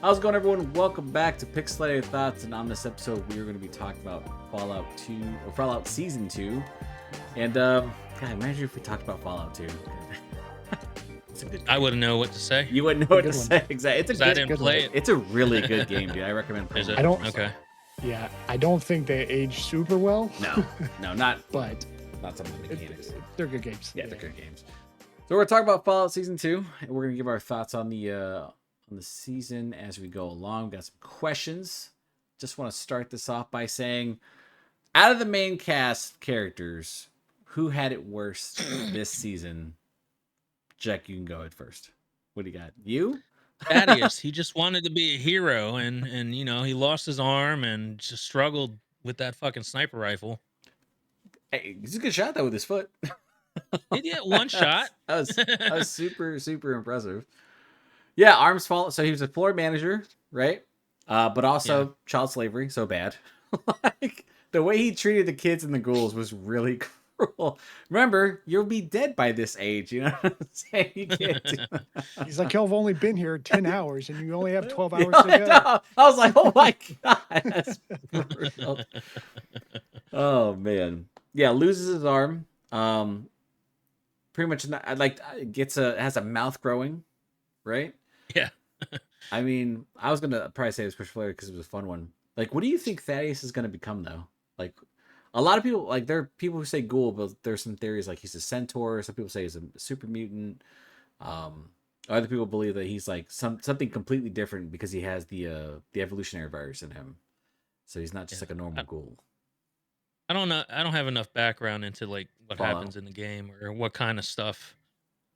How's it going, everyone? Welcome back to Pixelated Thoughts, and on this episode, we are going to be talking about Fallout 2, or Fallout Season 2. And, God, imagine if we talked about Fallout 2. It's a good game. I wouldn't know what to say. You wouldn't know what to say. Exactly. It's a 'Cause I didn't play it. It's a really good game, dude. I recommend playing Is it. it? I don't- Okay. Yeah, I don't think they age super well. No, not But some of the mechanics. they're good games. Yeah, they're good games. So we're talking about Fallout Season 2, and we're going to give our thoughts on the season as we go along. We've got some questions. Just want to start this off by saying, out of the main cast characters, who had it worst this season? Jack, you can go ahead first. What do you got? You? Thaddeus, he just wanted to be a hero, and you know he lost his arm and just struggled with that fucking sniper rifle. Hey, he's a good shot though with his foot. He did one shot. That was super impressive. Yeah, arms fall. So he was a floor manager, right? But also child slavery, so bad. Like the way he treated the kids and the ghouls was really cruel. Remember, you'll be dead by this age. You know what I'm saying? You can't do that. He's like, y'all have only been here 10 hours and you only have 12 hours Yeah, to go. I was like, oh my god, that's brutal. Oh man, yeah, loses his arm. Pretty much has a mouth growing, right? Yeah. I mean, I was gonna probably say this particularly because it was a fun one. Like, what do you think Thaddeus is gonna become though? Like, a lot of people, like, there are people who say ghoul, but there's some theories like he's a centaur. Some people say he's a super mutant. Other people believe that he's like something completely different because he has the evolutionary virus in him, so he's not just like a normal ghoul. I don't know. I don't have enough background into like what Fallout. happens in the game or what kind of stuff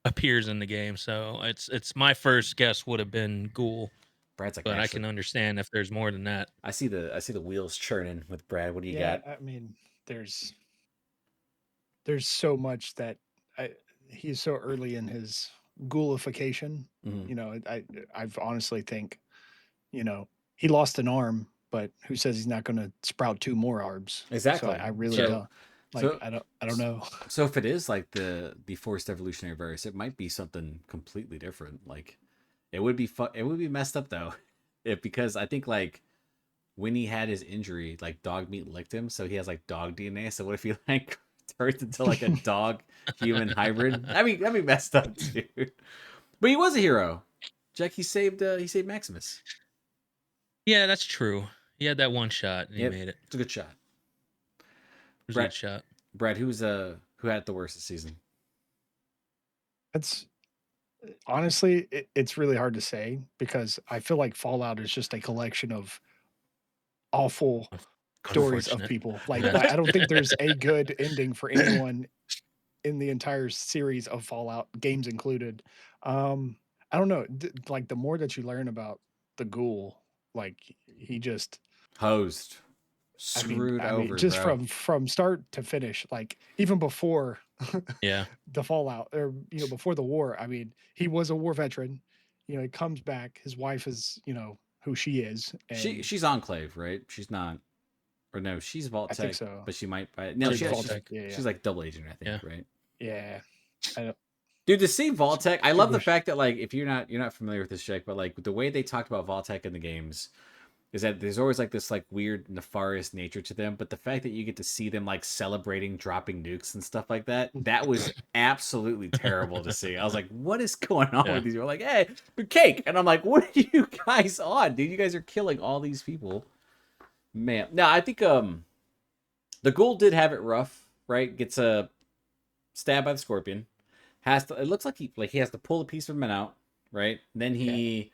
appears in the game. So it's my first guess would have been ghoul, Brad's like, but I can understand if there's more than that. I see the wheels churning with Brad. What do you got? I mean, there's so much that he's so early in his ghoulification. Mhm. You know, I've honestly think, you know, he lost an arm, but who says he's not going to sprout 2 more arms? Exactly. So I really So- don't. Like, so- I don't know. So if it is like the forced evolutionary virus, it might be something completely different. Like, it would be it would be messed up though, because I think like when he had his injury, like dog meat licked him, so he has like dog DNA. So what if he like turns into like a dog human hybrid? I mean, that'd be messed up, dude. But he was a hero. Jack, he saved Maximus. Yeah, that's true. He had that one shot and Yep. he made it. It's a good shot. It was a Brett. good shot. Brad, who had the worst this season? That's honestly, it's really hard to say because I feel like Fallout is just a collection of awful stories of Unfortunate. people. Like, Yeah. I don't think there's a good ending for anyone in the entire series of Fallout, games included. I don't know. Like, the more that you learn about the ghoul, like he just Hosed. Screwed over, just bro. from start to finish, like even before Yeah. the Fallout, or before the war. I mean, he was a war veteran. He comes back. His wife is who she is. And She's Enclave, right? She's not, or no, she's Vault I think Tech, so. but she might. No, She's she's Vault-Tec, yeah. she's like double agent, I think, Yeah. right? Yeah. Dude, to see Vault Tech, I love the Super- fact that like if you're not familiar with this chick, but like the way they talked about Vault Tech in the games is that there's always like this like weird nefarious nature to them, but the fact that you get to see them like celebrating dropping nukes and stuff like that was absolutely terrible to see. I was like, what is going on with these? You're like, hey, but cake, and I'm like, what are you guys on, dude? You guys are killing all these people, man. No, I think the ghoul did have it rough, right? Gets stabbed by the scorpion. It looks like he has to pull a piece of him out, right? And then he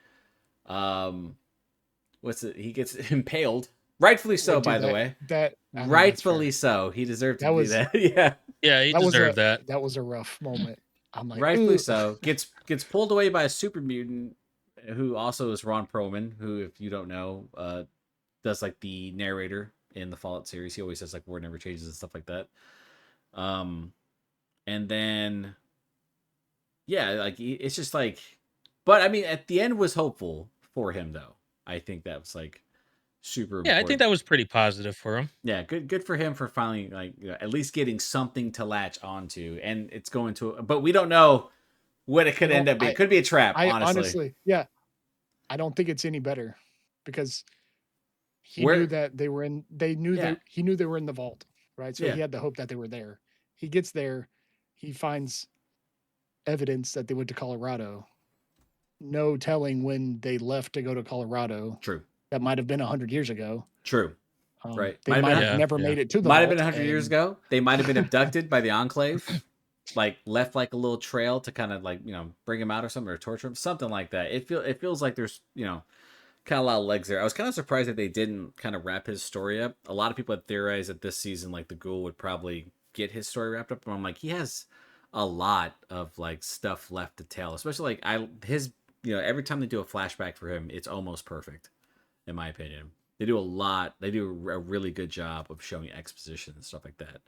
he gets impaled, rightfully so, by the way. I think that's Rightfully fair. so. He deserved to That do was- that. Yeah. Yeah, he That was deserved that. That was a rough moment. I'm like, Rightfully "Ugh." so. Gets pulled away by a super mutant who also is Ron Perlman, who, if you don't know, does like the narrator in the Fallout series. He always says like word never changes and stuff like that. And then yeah, like it's just like, but I mean, at the end was hopeful for him though. I think that was like super important. Yeah, I think that was pretty positive for him. Yeah, good for him for finally like at least getting something to latch onto, and it's going to. But we don't know what it could end up being. It could be a trap, honestly. Yeah, I don't think it's any better because he knew Where that they were in. They knew yeah, they. He knew they were in the vault, right? So yeah, he had the hope that they were there. He gets there, he finds evidence that they went to Colorado. No telling when they left to go to Colorado. true, That might have been 100 years ago. true, right. They might have Yeah, never yeah. made it to the Might have been vault, 100 years and ago. They might have been abducted by the Enclave, like left like a little trail to kind of like bring him out or something or torture him, something like that. It feels like there's kind of a lot of legs there. I was kind of surprised that they didn't kind of wrap his story up. A lot of people had theorized that this season, like the Ghoul would probably get his story wrapped up, but I'm like, he has a lot of like stuff left to tell, especially like his every time they do a flashback for him, it's almost perfect, in my opinion. They do a lot. They do a really good job of showing exposition and stuff like that,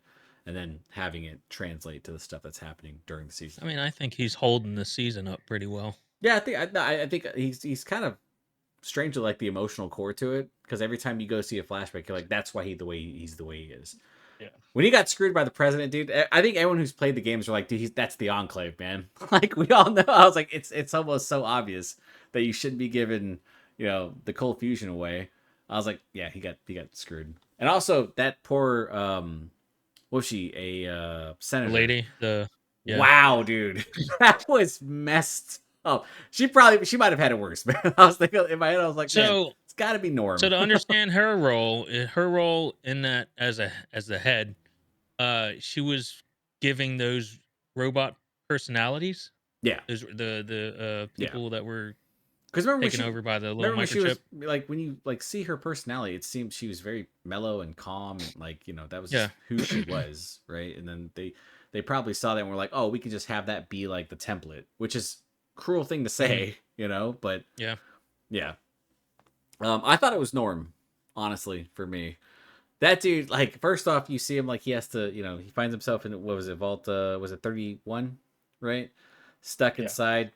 and then having it translate to the stuff that's happening during the season. I mean, I think he's holding the season up pretty well. Yeah, I think he's kind of strangely like the emotional core to it because every time you go see a flashback, you're like, that's why he's the way he is. yeah, When he got screwed by the president, dude, I think everyone who's played the games are like, dude, that's the Enclave, man. Like we all know. I was like, it's almost so obvious that you shouldn't be giving the cold fusion away. I was like, yeah, he got screwed. And also that poor what was she, a The senator? lady, yeah. Wow, dude, that was messed up. She might have had it worse, man. I was thinking in my head, I was like, man, So it's got to be Norm. so to understand her role in that as the head, she was giving those robot personalities, Yeah, those the yeah. people that were Because remember taken over by the little remember when she was microchip. like when you like see her personality, it seemed she was very mellow and calm, and like that was Yeah. just who she was, right? And then they probably saw that and were like, oh, we can just have that be like the template, which is a cruel thing to say, but Yeah. yeah. I thought it was Norm, honestly, for me. That dude, like, first off, you see him like he has to, he finds himself in what was it, Vault? Was it 31, right? Stuck yeah. inside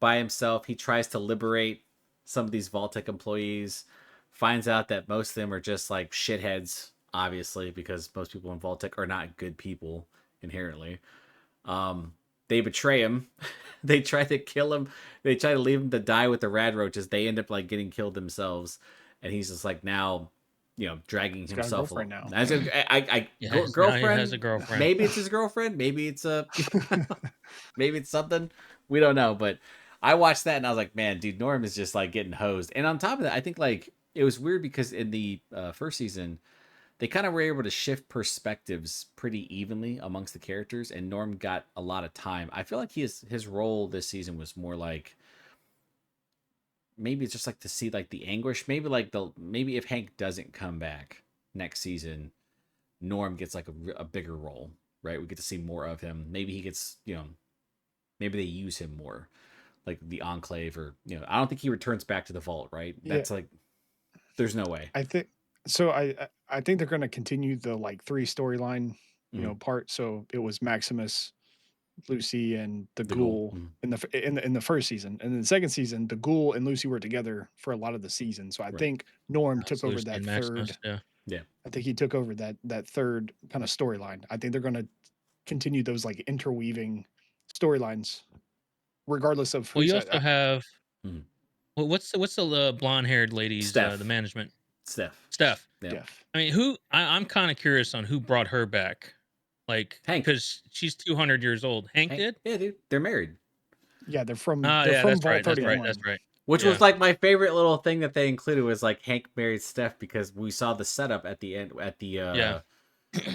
by himself. He tries to liberate some of these Vault-Tec employees. Finds out that most of them are just like shitheads, obviously, because most people in Vault-Tec are not good people inherently. They betray him. They try to kill him. They try to leave him to die with the rad roaches. They end up like getting killed themselves, and he's just like now, dragging He's got a himself girlfriend along. now. As a Now he girlfriend, has a girlfriend. maybe it's his girlfriend. Maybe it's maybe it's something we don't know. But I watched that and I was like, man, dude, Norm is just like getting hosed. And on top of that, I think like it was weird because in the first season, they kind of were able to shift perspectives pretty evenly amongst the characters, and Norm got a lot of time. I feel like his role this season was more like maybe it's just like to see like the anguish. Maybe if Hank doesn't come back next season, Norm gets like a bigger role, right? We get to see more of him. Maybe he gets maybe they use him more, like the Enclave, or I don't think he returns back to the Vault, right? Yeah. That's like there's no way. I think so. I think they're going to continue the like 3 storyline, part. So it was Maximus, Lucy, and the The Ghoul. Ghoul in the first season, and then the second season, the Ghoul and Lucy were together for a lot of the season. So I Right. think Norm That's took over Lucy that and third. Maximus, yeah. Yeah. I think he took over that third kind of storyline. I think they're going to continue those like interweaving storylines, regardless of Well, who's you at. also have Mhm. well, what's the blonde-haired lady's Steph. the management? Steph. Steph. Yeah. Def. I mean, I'm kind of curious on who brought her back. Like Hank. because she's 200 years old. Hank did? Yeah, dude. They're married. Yeah, they're from Oh, they're yeah, from that's Vault right. That's 31. right. That's right. Which Yeah. was like my favorite little thing that they included was like Hank married Steph because we saw the setup at the end at the Yeah.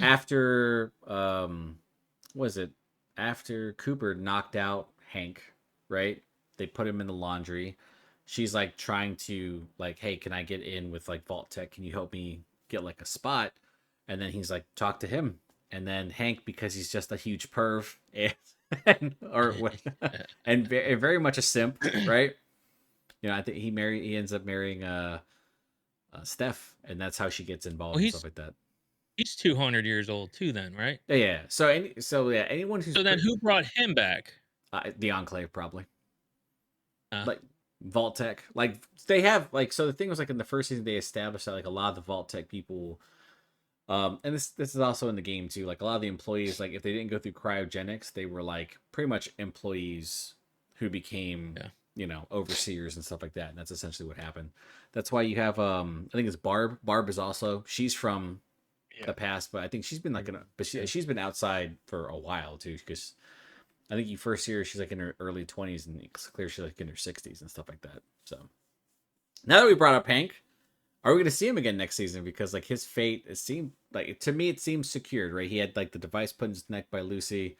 after was it after Cooper knocked out Hank, right? They put him in the laundry. She's like trying to like, hey, can I get in with like Vault-Tec? Can you help me get like a spot? And then he's like, talk to him. And then Hank, because he's just a huge perv and very much a simp, right? I think he ends up marrying Steph, and that's how she gets involved Well, and stuff like that. He's 200 years old too, then, right? Yeah. So anyone who's So then, who brought him back? the Enclave probably, Uh, like Vault-Tec, like they have like so the thing was like in the first season they established that like a lot of the Vault-Tec people, and this is also in the game too. Like a lot of the employees, like if they didn't go through cryogenics, they were like pretty much employees who became overseers and stuff like that. And that's essentially what happened. That's why you have I think it's Barb. Barb is also, she's from Yeah. the past, but I think she's been like she's been outside for a while too, because I think you first see her, she's like in her early 20s, and it's clear she's like in her 60s and stuff like that. So now that we brought up Hank, are we going to see him again next season? Because like his fate, it seemed like, to me, it seems secured, right? He had like the device put in his neck by Lucy.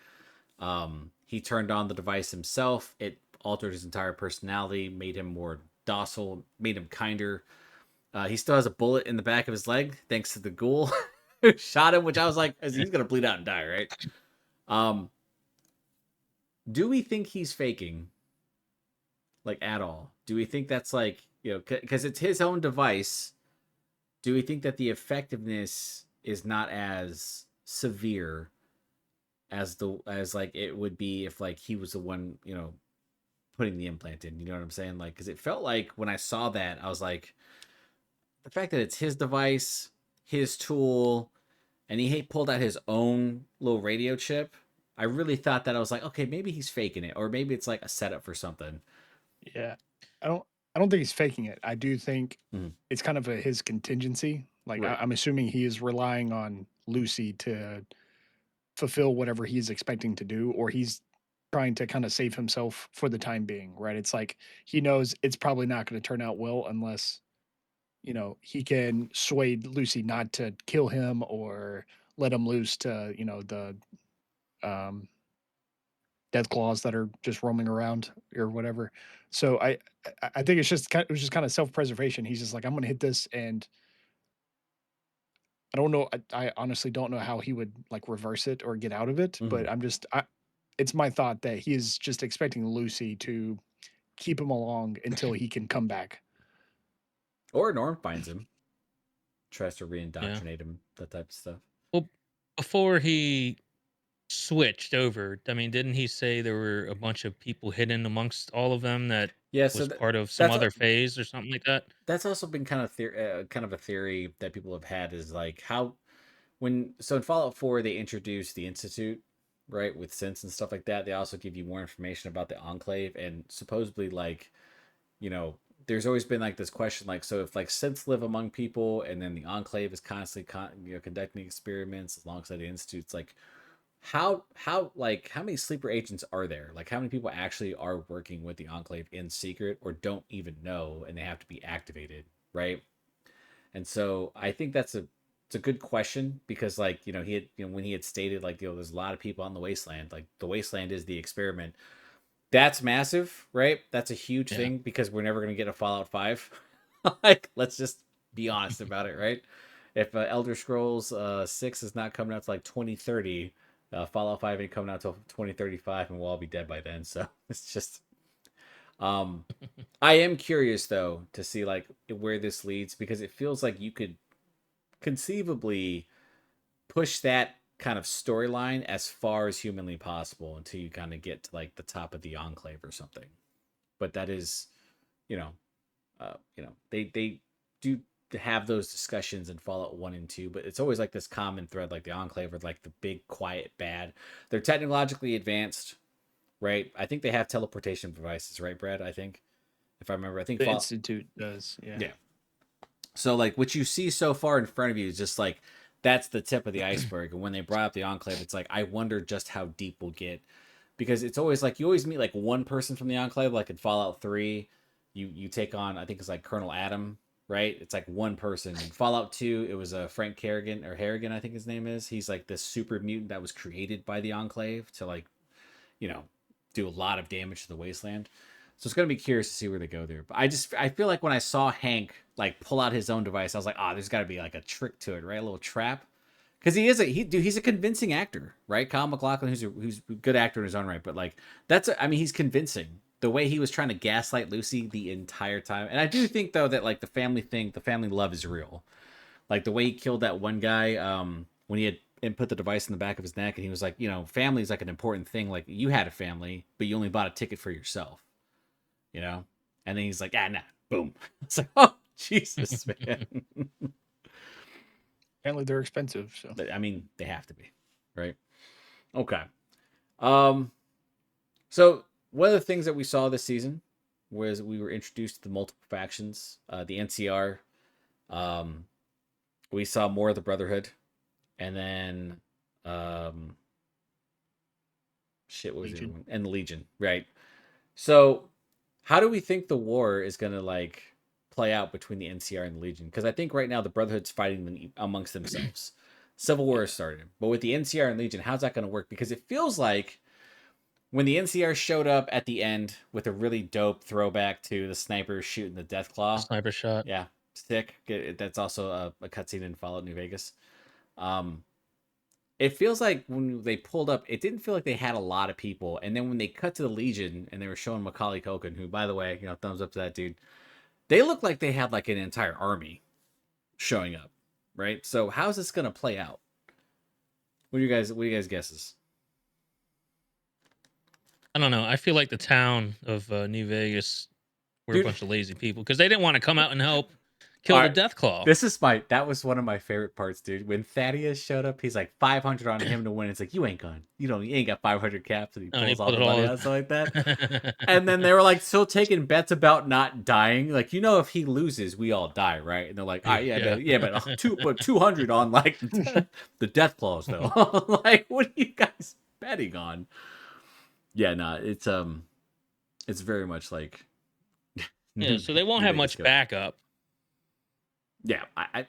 He turned on the device himself. It altered his entire personality, made him more docile, made him kinder. He still has a bullet in the back of his leg, thanks to the ghoul who shot him, which I was like, he's going to bleed out and die, right? Do we think he's faking? Like, at all? Do we think that's like, because it's his own device, do we think that the effectiveness is not as severe as like it would be if like he was the one, putting the implant in? You know what I'm saying? Like, because it felt like when I saw that, I was like, the fact that it's his device, his tool, and he pulled out his own little radio chip, I really thought that, I was like, okay, maybe he's faking it, or maybe it's like a setup for something. Yeah. I don't think he's faking it. I do think Mhm. it's kind of his contingency. Like Right. I'm assuming he is relying on Lucy to fulfill whatever he's expecting to do, or he's trying to kind of save himself for the time being, right? It's like he knows it's probably not going to turn out well unless, he can sway Lucy not to kill him or let him loose to, the um death claws that are just roaming around or whatever. So I think it was just kind of self-preservation. He's just like, I'm gonna hit this, and I don't know. I honestly don't know how he would like reverse it or get out of it, but Mhm. it's my thought that he is just expecting Lucy to keep him along until he can come back. Or Norm finds him, tries to Yeah. reindoctrinate him, that type of stuff. Well, before he switched over, I mean, didn't he say there were a bunch of people hidden amongst all of them that Yeah, so was part of some that's other phase or something like that? that's also been kind of kind of a theory that people have had, is like how, so in Fallout 4 they introduced the Institute, right, with synths and stuff like that. They also give you more information about the Enclave, and supposedly like, you know, there's always been like this question, like, so if like synths live among people, and then the Enclave is constantly conducting experiments alongside the Institutes, like how many sleeper agents are there? Like, how many people actually are working with the Enclave in secret, or don't even know, and they have to be activated, right? And so I think it's a good question, because like, he had, when he had stated like, there's a lot of people on the Wasteland, like the Wasteland is the experiment. That's massive, right? That's a huge Yeah. thing, because we're never going to get a Fallout 5. Like, let's just be honest about it, right? If Elder Scrolls 6 is not coming out to like 2030, Fallout 5 ain't coming out till 2035, and we'll all be dead by then. So it's just, um, I am curious though to see like where this leads, because it feels like you could conceivably push that kind of storyline as far as humanly possible until you kind of get to like the top of the Enclave or something. But that is, you know, they do have those discussions in Fallout 1 and 2, but it's always like this common thread, like the Enclave are like the big quiet bad. They're technologically advanced, right? I think they have teleportation devices, right, Brad? I think, if I remember, I think The Institute does, yeah. Yeah. So like what you see so far in front of you is just like, that's the tip of the iceberg. And when they brought up the Enclave, it's like, I wonder just how deep we'll get, because it's always like you always meet like one person from the Enclave, like in Fallout 3, you take on, I think it's like Colonel Adam, right? It's like one person. In Fallout 2, it was a Frank Kerrigan, or Harrigan, I think his name is. He's like this super mutant that was created by the Enclave to like, you know, do a lot of damage to the Wasteland. So it's gonna be curious to see where they go there. But I feel like when I saw Hank like pull out his own device, I was like, there's got to be like a trick to it, right? A little trap, because he's a convincing actor, right? Kyle MacLachlan, who's a good actor in his own right, but like he's convincing. The way he was trying to gaslight Lucy the entire time, and I do think though that like the family love is real. Like the way he killed that one guy, when he had and put the device in the back of his neck, and he was like, family is like an important thing. Like, you had a family, but you only bought a ticket for yourself, you know? And then he's like, nah, boom. It's like, oh, Jesus, man. Apparently they're expensive, so I mean, they have to be, right? Okay. Um, so one of the things that we saw this season, was we were introduced to the multiple factions, the NCR. Um, we saw more of the Brotherhood, and then shit, what was the other Legion. one? And the Legion, right? So, how do we think the war is gonna like play out between the NCR and the Legion? Because I think right now the Brotherhood's fighting them amongst themselves. Civil War has started, but with the NCR and Legion, how's that gonna work? Because it feels like when the NCR showed up at the end with a really dope throwback to the sniper shooting the Deathclaw. Sniper shot. Yeah, sick. That's also a cutscene in Fallout New Vegas. Um, it feels like when they pulled up, it didn't feel like they had a lot of people. And then when they cut to the Legion and they were showing Macaulay Culkin, who, by the way, thumbs up to that dude, they looked like they had like an entire army showing up, right? So how's this gonna play out? What do you guys guesses? I don't know. I feel like the town of New Vegas were a Dude, bunch of lazy people because they didn't want to come out and help kill all the right. Death Claw. That was one of my favorite parts, dude. When Thaddeus showed up, he's like 500 on him to win. It's like, you ain't gone. You ain't got 500 caps, and he And he pulls all put the it money all. out, stuff like that. And then they were like still taking bets about not dying. Like, if he loses, we all die, right? And they're like, but 200 on like the death clause though. Like, what are you guys betting on? Yeah, no, it's very much like Yeah, so they won't New have Vegas much go. backup. Yeah,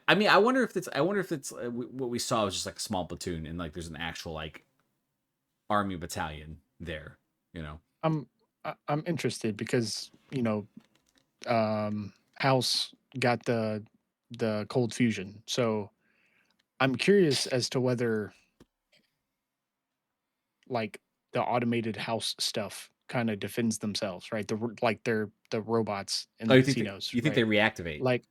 I mean, I wonder if it's what we saw was just like a small platoon, and like there's an actual like army battalion there. I'm I'm interested because House got the cold fusion, so I'm curious as to whether like the automated house stuff kind of defends themselves, right? Like they're the robots in Oh, the casinos, you think they right? reactivate? Like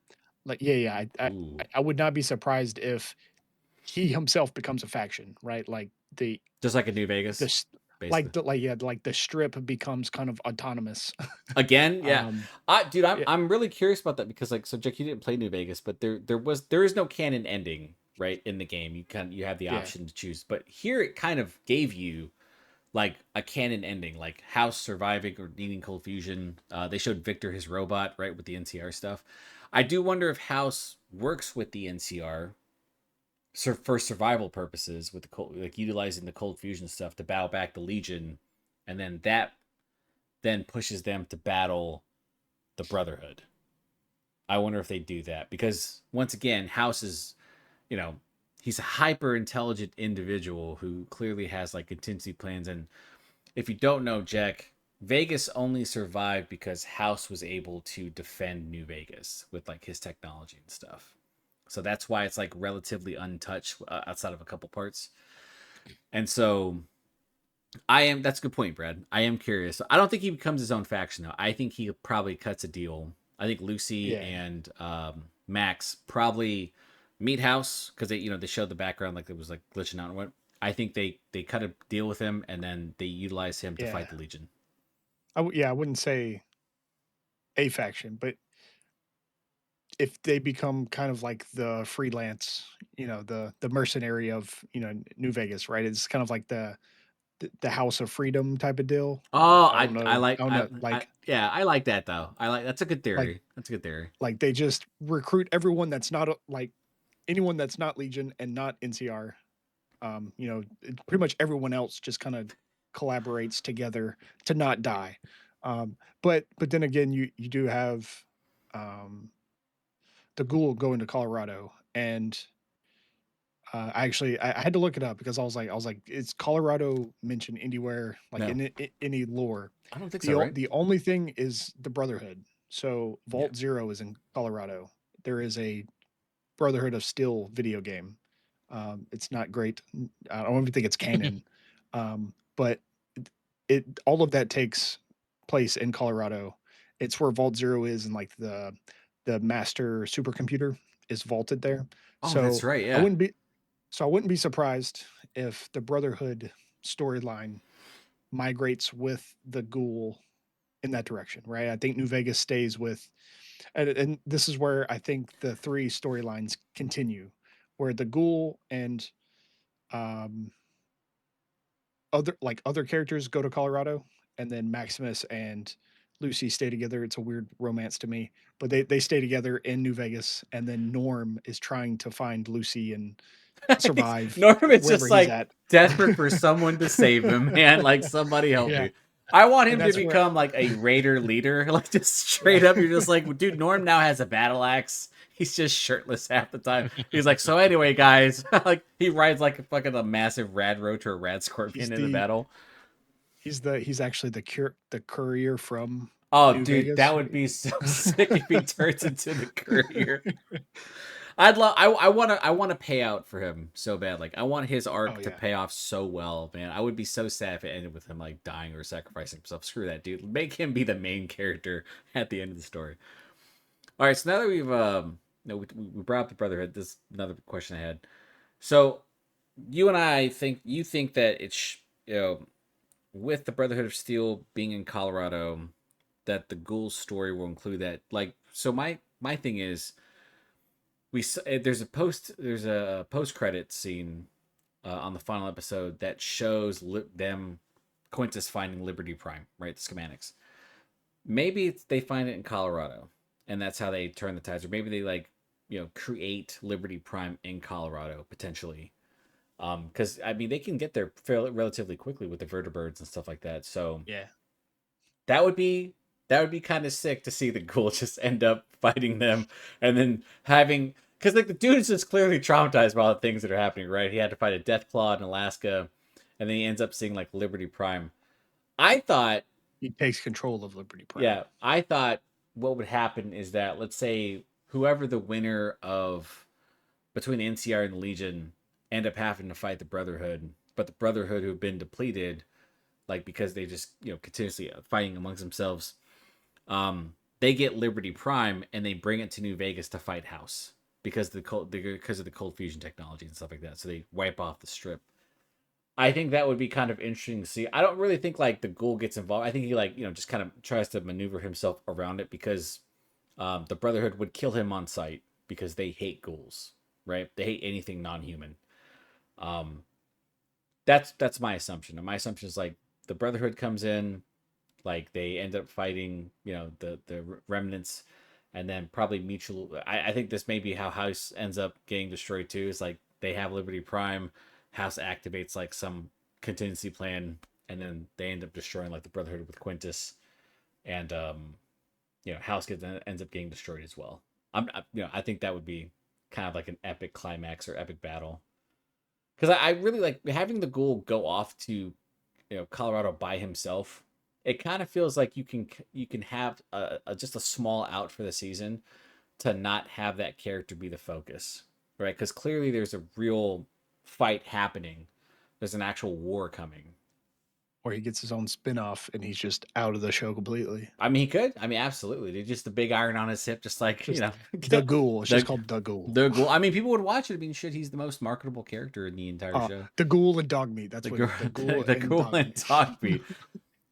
yeah, yeah. Ooh, I would not be surprised if he himself becomes a faction, right? Like just like a New the Vegas, s- basically. like the strip becomes kind of autonomous. Again, yeah. um Dude, yeah, I'm really curious about that because like so Jack, you didn't play New Vegas, but there is no canon ending, right, in the game. You have the yeah, option to choose. But here it kind of gave you like a canon ending, like House surviving or needing cold fusion. They showed Victor his robot, right, with the NCR stuff. I do wonder if House works with the NCR for survival purposes with the cold, like utilizing the cold fusion stuff to battle back the Legion, and then that then pushes them to battle the Brotherhood. I wonder if they do that because once again, House is, you know, he's a hyper intelligent individual who clearly has like contingency plans. And if you don't know, Jack, Vegas only survived because House was able to defend New Vegas with like his technology and stuff. So that's why it's like relatively untouched outside of a couple parts. And so that's a good point, Brad. I am curious. I don't think he becomes his own faction though. I think he probably cuts a deal. I think Lucy yeah. and Max probably meet House because they showed the background like it was like glitching out and what. I think they cut a deal with him and then they utilize him to Yeah. fight the Legion. I wouldn't say a faction, but if they become kind of like the freelance, the mercenary of, New Vegas, right? It's kind of like the House of Freedom type of deal. Oh, I don't I know. like I don't know. yeah, I like that though. That's a good Like theory. That's a good theory. like they just recruit everyone that's not like anyone that's not Legion and not NCR. Pretty much everyone else just kind of collaborates together to not die. But then again, you do have um, the Ghoul going to Colorado, and I had to look it up because I was like, is Colorado mentioned anywhere like No, in any lore? I don't think so. Right? The only thing is the Brotherhood. So Yeah. Vault Zero is in Colorado. There is a Brotherhood of Steel video game. It's not great. I don't even think it's canon, but it all of that takes place in Colorado. It's where Vault Zero is, and like the master supercomputer is vaulted there. Oh, that's So right. I Yeah. wouldn't be so I wouldn't be surprised if the Brotherhood storyline migrates with the Ghoul in that direction, right? I think New Vegas stays with, and this is where I think the three storylines continue, where the Ghoul and um, other characters go to Colorado, and then Maximus and Lucy stay together. It's a weird romance to me, but they stay together in New Vegas, and then Norm is trying to find Lucy and survive Norm is wherever just he's like at. desperate for someone to save him, man. Like, somebody help Yeah, me. I want and him to that's where become like a raider leader. Like, just straight yeah. up, you're just like, dude, Norm now has a battle axe. He's just shirtless half the time. He's like, so anyway, guys, like he rides like a massive rad roach or a rad He's scorpion in the the battle. he's actually the courier from Oh, New dude, that Vegas. would be so sick if he turns into the courier. I'd love. I want to pay out for him so bad. Like, I want his Oh arc to yeah. pay off so well, man. I would be so sad if it ended with him like dying or sacrificing himself. Screw that, dude. Make him be the main character at the end of the story. All right. So now that we've we brought up the Brotherhood. This is another question I had. So you and I think that it's with the Brotherhood of Steel being in Colorado, that the Ghoul story will include that. Like, so my thing is, there's a post credit scene on the final episode that shows them Quintus finding Liberty Prime, right? The schematics. Maybe they find it in Colorado, and that's how they turn the tides, or maybe they create Liberty Prime in Colorado potentially. Because I mean they can get there fairly relatively quickly with the vertibirds and stuff like that. So Yeah. that would be kind of sick to see the Ghoul just end up fighting them and then having, because like the dude is just clearly traumatized by all the things that are happening, right? He had to fight a death claw in Alaska, and then he ends up seeing like Liberty Prime. I thought, He takes control of Liberty Prime. yeah, I thought what would happen is that, let's say whoever the winner of between the NCR and the Legion end up having to fight the Brotherhood, but the Brotherhood who've been depleted, like because they just continuously fighting amongst themselves, they get Liberty Prime and they bring it to New Vegas to fight House because because of the cold fusion technology and stuff like that. So they wipe off the strip. I think that would be kind of interesting to see. I don't really think like the Ghoul gets involved. I think he just kind of tries to maneuver himself around it because the Brotherhood would kill him on sight because they hate ghouls, right? They hate anything non-human. Um, that's my assumption. And my assumption is like the Brotherhood comes in, like they end up fighting, the remnants, and then probably mutual. I think this may be how House ends up getting destroyed too. Is like they have Liberty Prime, House activates like some contingency plan, and then they end up destroying like the Brotherhood with Quintus, and House ends up getting destroyed as well. I think that would be kind of like an epic climax or epic battle. Because I really like having the Ghoul go off to Colorado by himself. It kind of feels like you can have just a small out for the season to not have that character be the focus, right? Because clearly there's a real fight happening. There's an actual war coming. Or he gets his own spin-off and he's just out of the show completely. I mean, he could. I mean, absolutely. They're just the big iron on his hip, just like Just the Ghoul. It's just the called the Ghoul. the Ghoul. I mean, people would watch it. I mean, shit, he's the most marketable character in the entire show. The Ghoul and Dogmeat. That's what the Ghoul The and Ghoul and Dogmeat.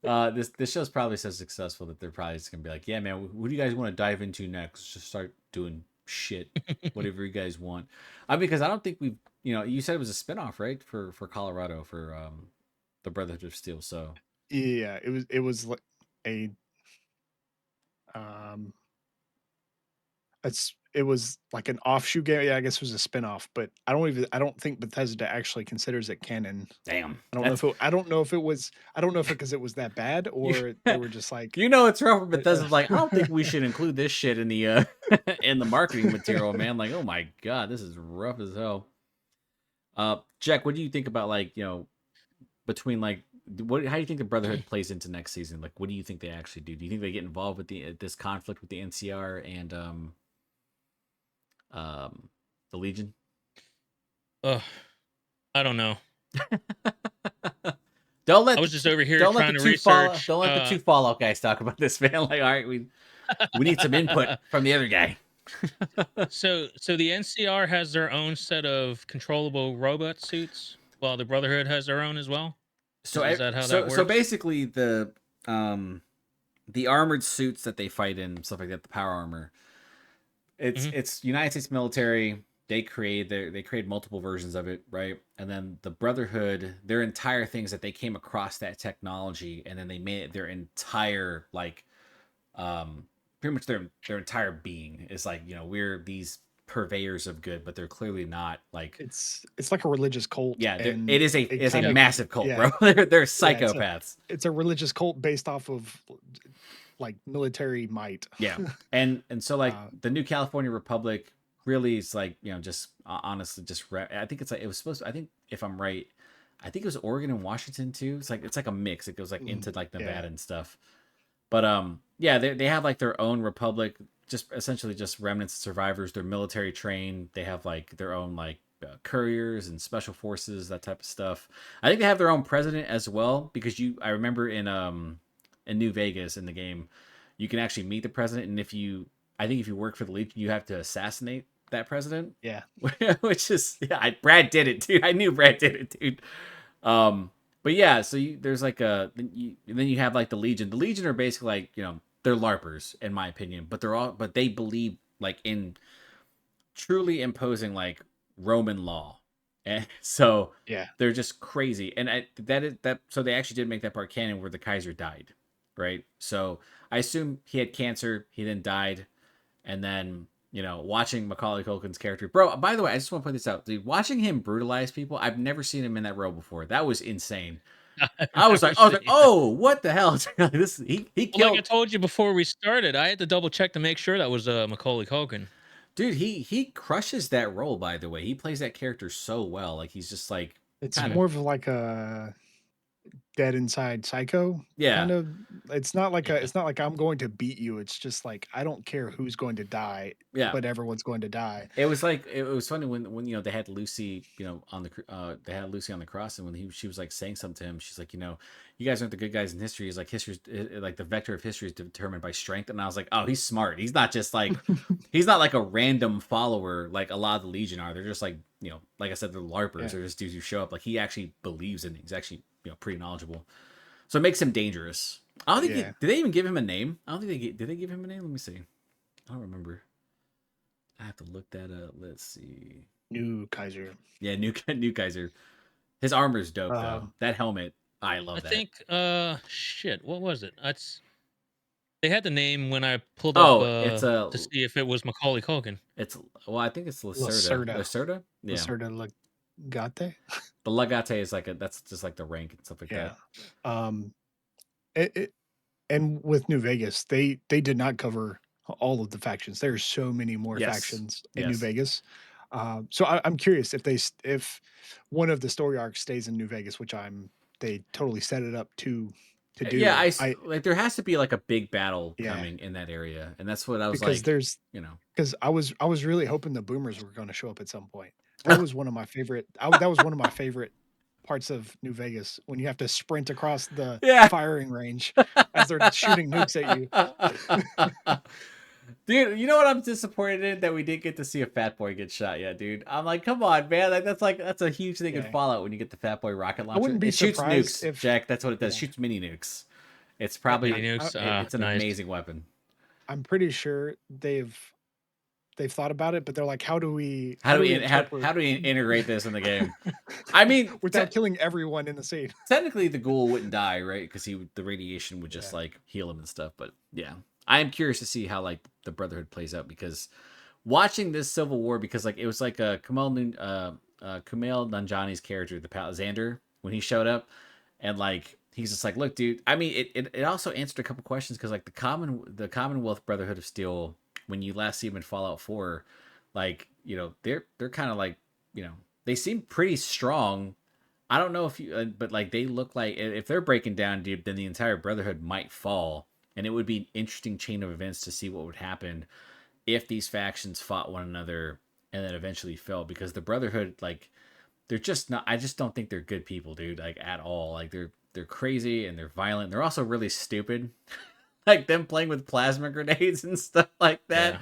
Dogmeat. This show's probably so successful that they're probably just gonna be like, yeah, man, what do you guys want to dive into next? Let's just start doing shit, whatever you guys want. I mean, because I don't think we've, you said it was a spinoff, right? For Colorado for the Brotherhood of Steel. So Yeah, it was like a it was like an offshoot game. Yeah, I guess it was a spinoff, but I don't think Bethesda actually considers it canon. damn, I don't know if it was because it was that bad or they were just like it's rough. But Bethesda's like, I don't think we should include this shit in the in the marketing material, man. Like, oh my god, this is rough as hell. Jack, what do you think about between how do you think the Brotherhood plays into next season? Like, what do you think they actually do? Do you think they get involved with this conflict with the NCR and the Legion? I don't know. I was just over here trying to research. Don't let the two Fallout guys talk about this, man. Like, all right, we need some input from the other guy. So the NCR has their own set of controllable robot suits, while the Brotherhood has their own as well. So is that how that works? So basically, the armored suits that they fight in, stuff like that, the power armor. It's United States military. They create multiple versions of it, right? And then the Brotherhood, their entire things that they came across that technology, and then they made it their entire pretty much their entire being is like, we're these purveyors of good, but they're clearly not like. It's like a religious cult, Yeah, and it is a it it's a kind of massive cult, yeah bro. They're yeah psychopaths. it's a religious cult based off of like military might. Yeah, and so like uh, the New California Republic really is like, just honestly just I think it was supposed to, I think if I'm right, I think it was Oregon and Washington too. It's like a mix. It goes like mhm, into like yeah, Nevada and stuff. But yeah, they have like their own republic, just essentially just remnants of survivors. They're military trained. They have like their own like couriers and special forces, that type of stuff. I think they have their own president as well, because I remember in New Vegas in the game, you can actually meet the president, and I think if you work for the Legion, you have to assassinate that president, yeah, which is, yeah, Brad did it, dude. I knew Brad did it, dude. Um, but yeah, so there's like then you have like the Legion. The Legion are basically like, they're LARPers in my opinion, but they believe like in truly imposing like Roman law, and so yeah. they're just crazy. And so they actually did make that part canon where the Kaiser died, right? So I assume he had cancer, he then died, and then watching Macaulay Culkin's character, bro. By the way, I just want to point this out, dude. Watching him brutalize people, I've never seen him in that role before. That was insane. I've I was never like, I was like, seen that. oh, what the hell? This he Well, like I killed, told you before we started, I had to double check to make sure that was Macaulay Culkin. dude. He crushes that role. By the way, he plays that character so well. Like he's just like It's kind of, more of like a Dead Inside Psycho kind yeah. of. Yeah. It's not like I'm going to beat you. It's just like I don't care who's going to die, Yeah, but everyone's going to die. it was like, it was funny when they had Lucy, on the they had Lucy on the cross, and when she was like saying something to him, she's like, you guys aren't the good guys in history. He's like, history's like the vector of history is determined by strength. And I was like, oh, he's smart. He's not just like, he's not like a random follower like a lot of the Legion are. They're just like, like I said, they're LARPers. Yeah, They're just dudes who show up. Like he actually believes in it. He's actually, pretty knowledgeable. So it makes him dangerous. I don't think yeah. did they even give him a name? I don't think did they give him a name? Let me see. I don't remember. I have to look that up. Let's see. New Kaiser. Yeah, new Kaiser. His armor's dope though. Um, That helmet, I I love that. think shit, what was it? They had the name when I pulled up Oh, to see if it was Macaulay Culkin. well, I think it's Lacerda. Lacerda. Lacerda? Yeah. Lacerda Legate. The Legate is like that's just like the rank and stuff like Yeah. that. Um, it and with New Vegas, they did not cover all of the factions. There's so many more Yes. factions in New Yes. Vegas. So I'm curious if if one of the story arcs stays in New Vegas, which they totally set it up to Yeah, do. I like there has to be like a big battle Yeah, coming in that area, and that's what I was because like, you know. I was really hoping the boomers were going to show up at some point. That was one of my favorite. That was one of my favorite parts of New Vegas when you have to sprint across the Yeah. firing range as they're shooting nukes at you. Dude, you know what I'm disappointed in? That we didn't get to see a Fat Boy get shot yet, dude. I'm like, come on, man. That's a huge thing in Yeah. Fallout when you get the Fat Boy rocket launcher. wouldn't be It shoots surprised nukes, if Jack. That's what it does. Yeah. Shoots mini nukes. It's probably Mini nukes. it's an Nice. amazing weapon. I'm pretty sure they've thought about it, but they're like, how do we How do we interpret integrate this in the game? I mean, without killing everyone in the scene? technically the ghoul wouldn't die, right? Because the radiation would just Yeah. like heal him and stuff. But yeah, I am curious to see how like the Brotherhood plays out, because watching this Civil War, because like it was like a Kumail Nanjiani's character, the Xander, when he showed up, and like he's just like, look, dude. I mean, it also answered a couple questions, because like the Commonwealth Brotherhood of Steel, when you last see them in Fallout 4, like they're kind of like they seem pretty strong. I don't know if you, but like they look like if they're breaking down, dude, then the entire Brotherhood might fall, and it would be an interesting chain of events to see what would happen if these factions fought one another and then eventually fell, because the Brotherhood, like, they're just not. I just don't think they're good people, dude. Like at all. Like they're crazy and they're violent. They're also really stupid. Like them playing with plasma grenades and stuff like that. Yeah.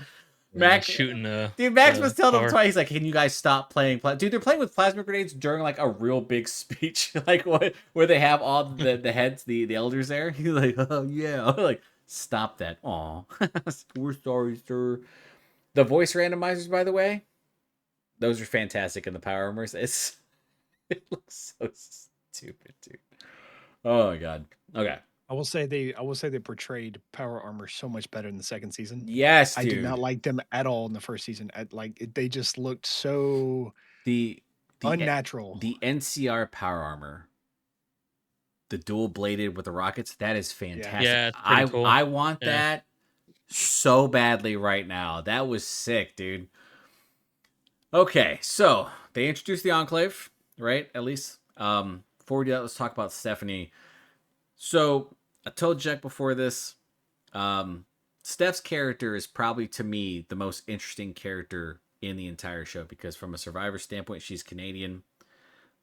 Max shooting dude, Max the was telling them car. twice. He's like, "Can you guys stop playing?" Dude, they're playing with plasma grenades during like a real big speech, like where they have all the heads, the elders there. He's like, "Oh yeah," like, stop that. Aw, we're sorry, sir. The voice randomizers, by the way, those are fantastic in the Power Armors. It looks so stupid, dude. Oh my god. Okay. I will say they portrayed Power Armor so much better in the second season. Yes, I did not dude. like them at all in the first season. They just looked so The the unnatural. the NCR power armor, the dual bladed with the rockets, that is Yeah. fantastic. Yeah, it's pretty cool. I want Yeah. that so badly right now. That was sick, dude. Okay, so they introduced the Enclave, right? At least. Before we do that, let's talk about Stephanie. So I told Jack before this, Steph's character is probably to me the most interesting character in the entire show because from a survivor standpoint, she's Canadian.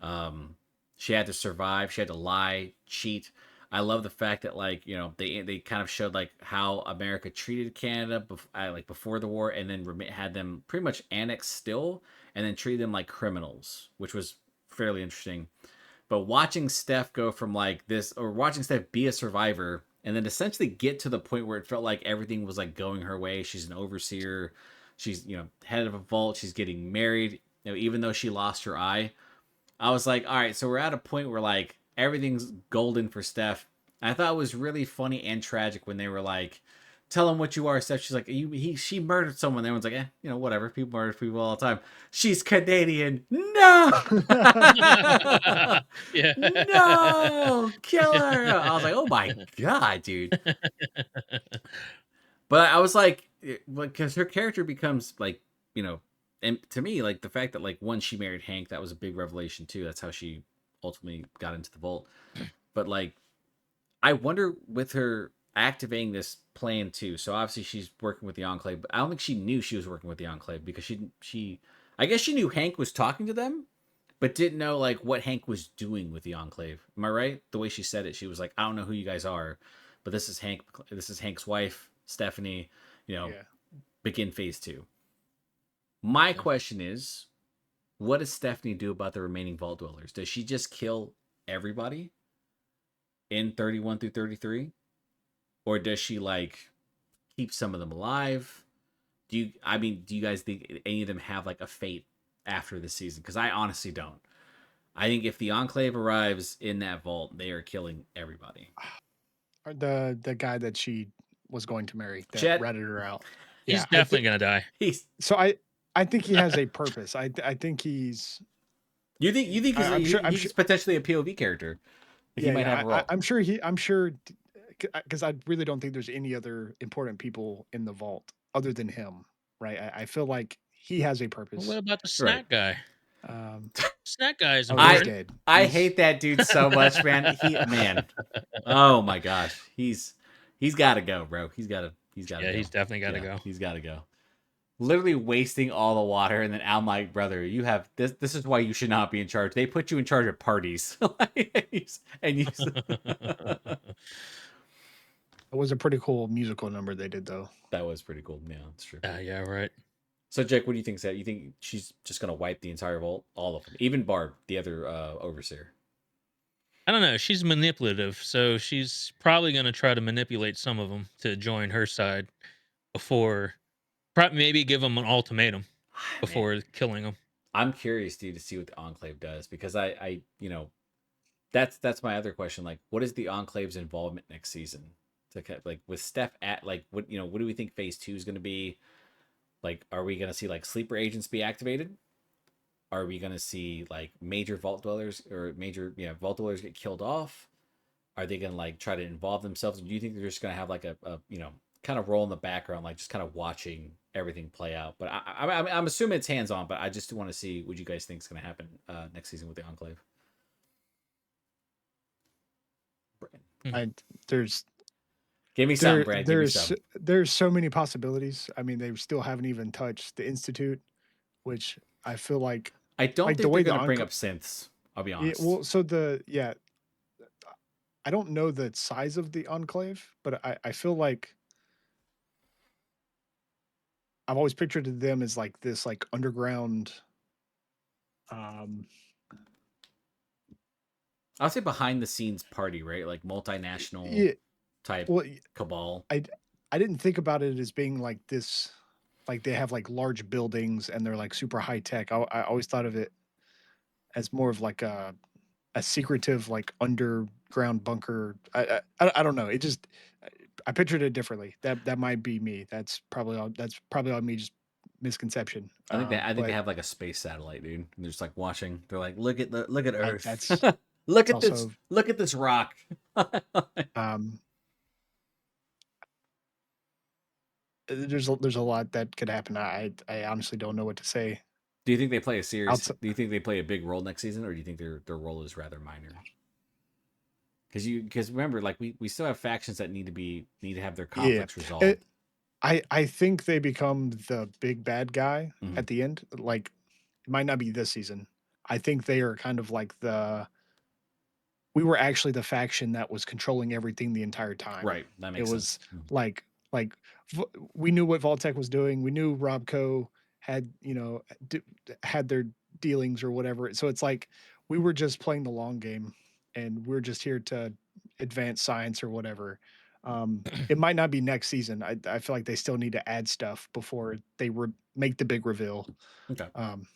Um, she had to survive. She had to lie, cheat. I love the fact that like they kind of showed like how America treated Canada like before the war, and then had them pretty much annexed still, and then treated them like criminals, which was fairly interesting. But watching Steph go from like this, or watching Steph be a survivor, and then essentially get to the point where it felt like everything was like going her way. She's an overseer. She's head of a vault. She's getting married. Even though she lost her eye, I was like, all right, so we're at a point where like everything's golden for Steph. I thought it was really funny and tragic when they were like, "Tell him what you are, Steph." She's like, she murdered someone." Everyone's like, whatever. People murder people all the time. She's Canadian. No, Yeah. no, kill her. I was like, oh my god, dude. But I was like, because her character becomes like, and to me, like the fact that like one, she married Hank, that was a big revelation too. That's how she ultimately got into the vault. But like, I wonder with her activating this plan too. So obviously she's working with the Enclave, but I don't think she knew she was working with the Enclave because I guess she knew Hank was talking to them, but didn't know like what Hank was doing with the Enclave. Am I right? The way she said it, she was like, I don't know who you guys are, but this is Hank. This is Hank's wife, Stephanie. Yeah. Begin phase 2. My question is, what does Stephanie do about the remaining vault dwellers? Does she just kill everybody in 31 through 33? Or does she like keep some of them alive? Do you guys think any of them have like a fate after the season? Because I honestly don't. I think if the Enclave arrives in that vault, they are killing everybody. Or the guy that she was going to marry that Chet, ratted her out. He's Yeah, definitely gonna die. so I think he has a purpose. I think he's you think I'm sure he's potentially a POV character? Like he might have a role. I'm sure because I really don't think there's any other important people in the vault other than him, right? I feel like he has a Well, purpose. what about the snack guy? Um, Snack guy is oh, he's important. dead. I He's- hate that dude so much, man. Man. Oh my gosh. He's got to go, bro. He's got to Yeah, go. he's definitely gotta Yeah, go. He's got to go. Literally wasting all the water, and then I'm like, brother, you have this. This is why you should not be in charge. They put you in charge of parties, and you. It was a pretty cool musical number they did though. That was pretty cool. Yeah, that's true. Yeah, right. So, Jake, what do you think? That you think she's just gonna wipe the entire vault, all of them, even Barb, the other overseer? I don't know. She's manipulative, so she's probably gonna try to manipulate some of them to join her side before, maybe give them an ultimatum Man, before killing them. I'm curious, dude, to see what the Enclave does because that's my other question. Like, what is the Enclave's involvement next season? To like with Steph at like what what do we think phase 2 is going to be? Like, are we going to see like sleeper agents be activated? Are we going to see like major vault dwellers or major vault dwellers get killed off? Are they going to like try to involve themselves? Do you think they're just going to have like a kind of role in the background, like just kind of watching everything play out? But I'm assuming it's hands on. But I just want to see what you guys think is going to happen next season with the Enclave. There's Give me something, Brad. Give me something. there's so many possibilities. I mean, they still haven't even touched the Institute, which I feel like I don't like the think way they're the going to bring Encla- up synths. I'll be yeah, honest. well, I don't know the size of the Enclave, but I feel like I've always pictured them as like this like underground I'll say behind the scenes party, right? Like multinational yeah, type well, cabal. I didn't think about it as being like this, like they have like large buildings and they're like super high tech. I always thought of it as more of like a secretive like underground bunker. I don't know. It just I pictured it differently. That might be me. That's probably all me just misconception. I think they But have like a space satellite, dude. And they're just like watching. They're like, look at Earth. that's Look it's at this also rock. um there's a lot that could happen. I honestly don't know what to say. Do you think they play a serious? Outside, Do you think they play a big role next season, or do you think their role is rather minor? Because remember, like we still have factions that need to have their yeah. conflicts resolved. I think they become the big bad guy Mhm. at the end. Like it might not be this season. I think they are kind of like we were actually the faction that was controlling everything the entire time. Right, that It makes was sense. Mhm. like we knew what Vaultec was doing. We knew Robco had had their dealings or whatever. So it's like we were just playing the long game, and we're just here to advance science or whatever. It might not be next season. I feel like they still need to add stuff before they make the big reveal. Okay, Um,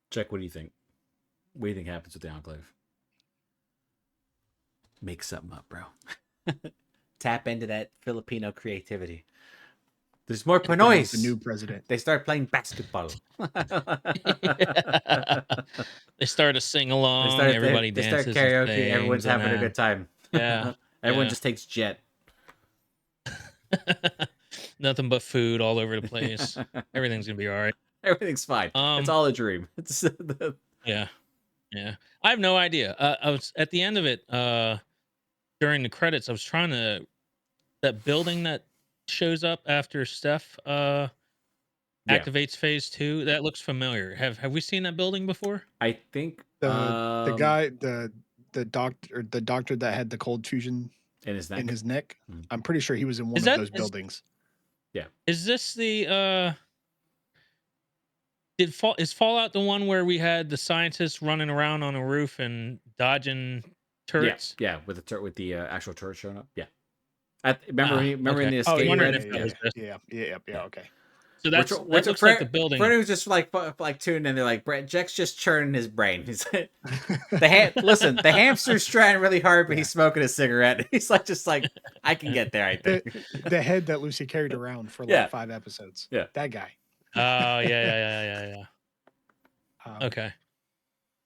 Jack, what do you think? What do you think happens with the Enclave? Make something up, bro. Tap into that Filipino creativity. There's more the Pinoys. new president. They start playing basketball. They start to sing along. They Everybody start dances. karaoke. And Everyone's sings, having a good time. Yeah. Everyone Yeah. just takes jet. Nothing but food all over the place. Everything's gonna be all right. Everything's fine. It's all a dream. It's Yeah. Yeah. I have no idea. I was at the end of it, during the credits, I was trying to that building that shows up after Steph Yeah. activates phase 2, that looks familiar. Have we seen that building before? I think The guy the doctor that had the cold fusion in his neck. in his neck. Mhm. I'm pretty sure he was in one Is of that those is buildings. is this the is Fallout the one where we had the scientists running around on a roof and dodging turrets? Yeah, with the actual turret showing up. Yeah. Remember in Okay. the I was escape wondering pod? if that was this. Yeah. Yeah. So Which that looks like the building. Freddie was just like tuned in. They're like, Brett, Jack's just churning his brain. He's like, listen, the hamster's trying really hard, but he's smoking a cigarette. He's like, just like, I can get there. I think the head that Lucy carried around for like Yeah. 5 episodes. Yeah. That guy. Oh, yeah. Okay.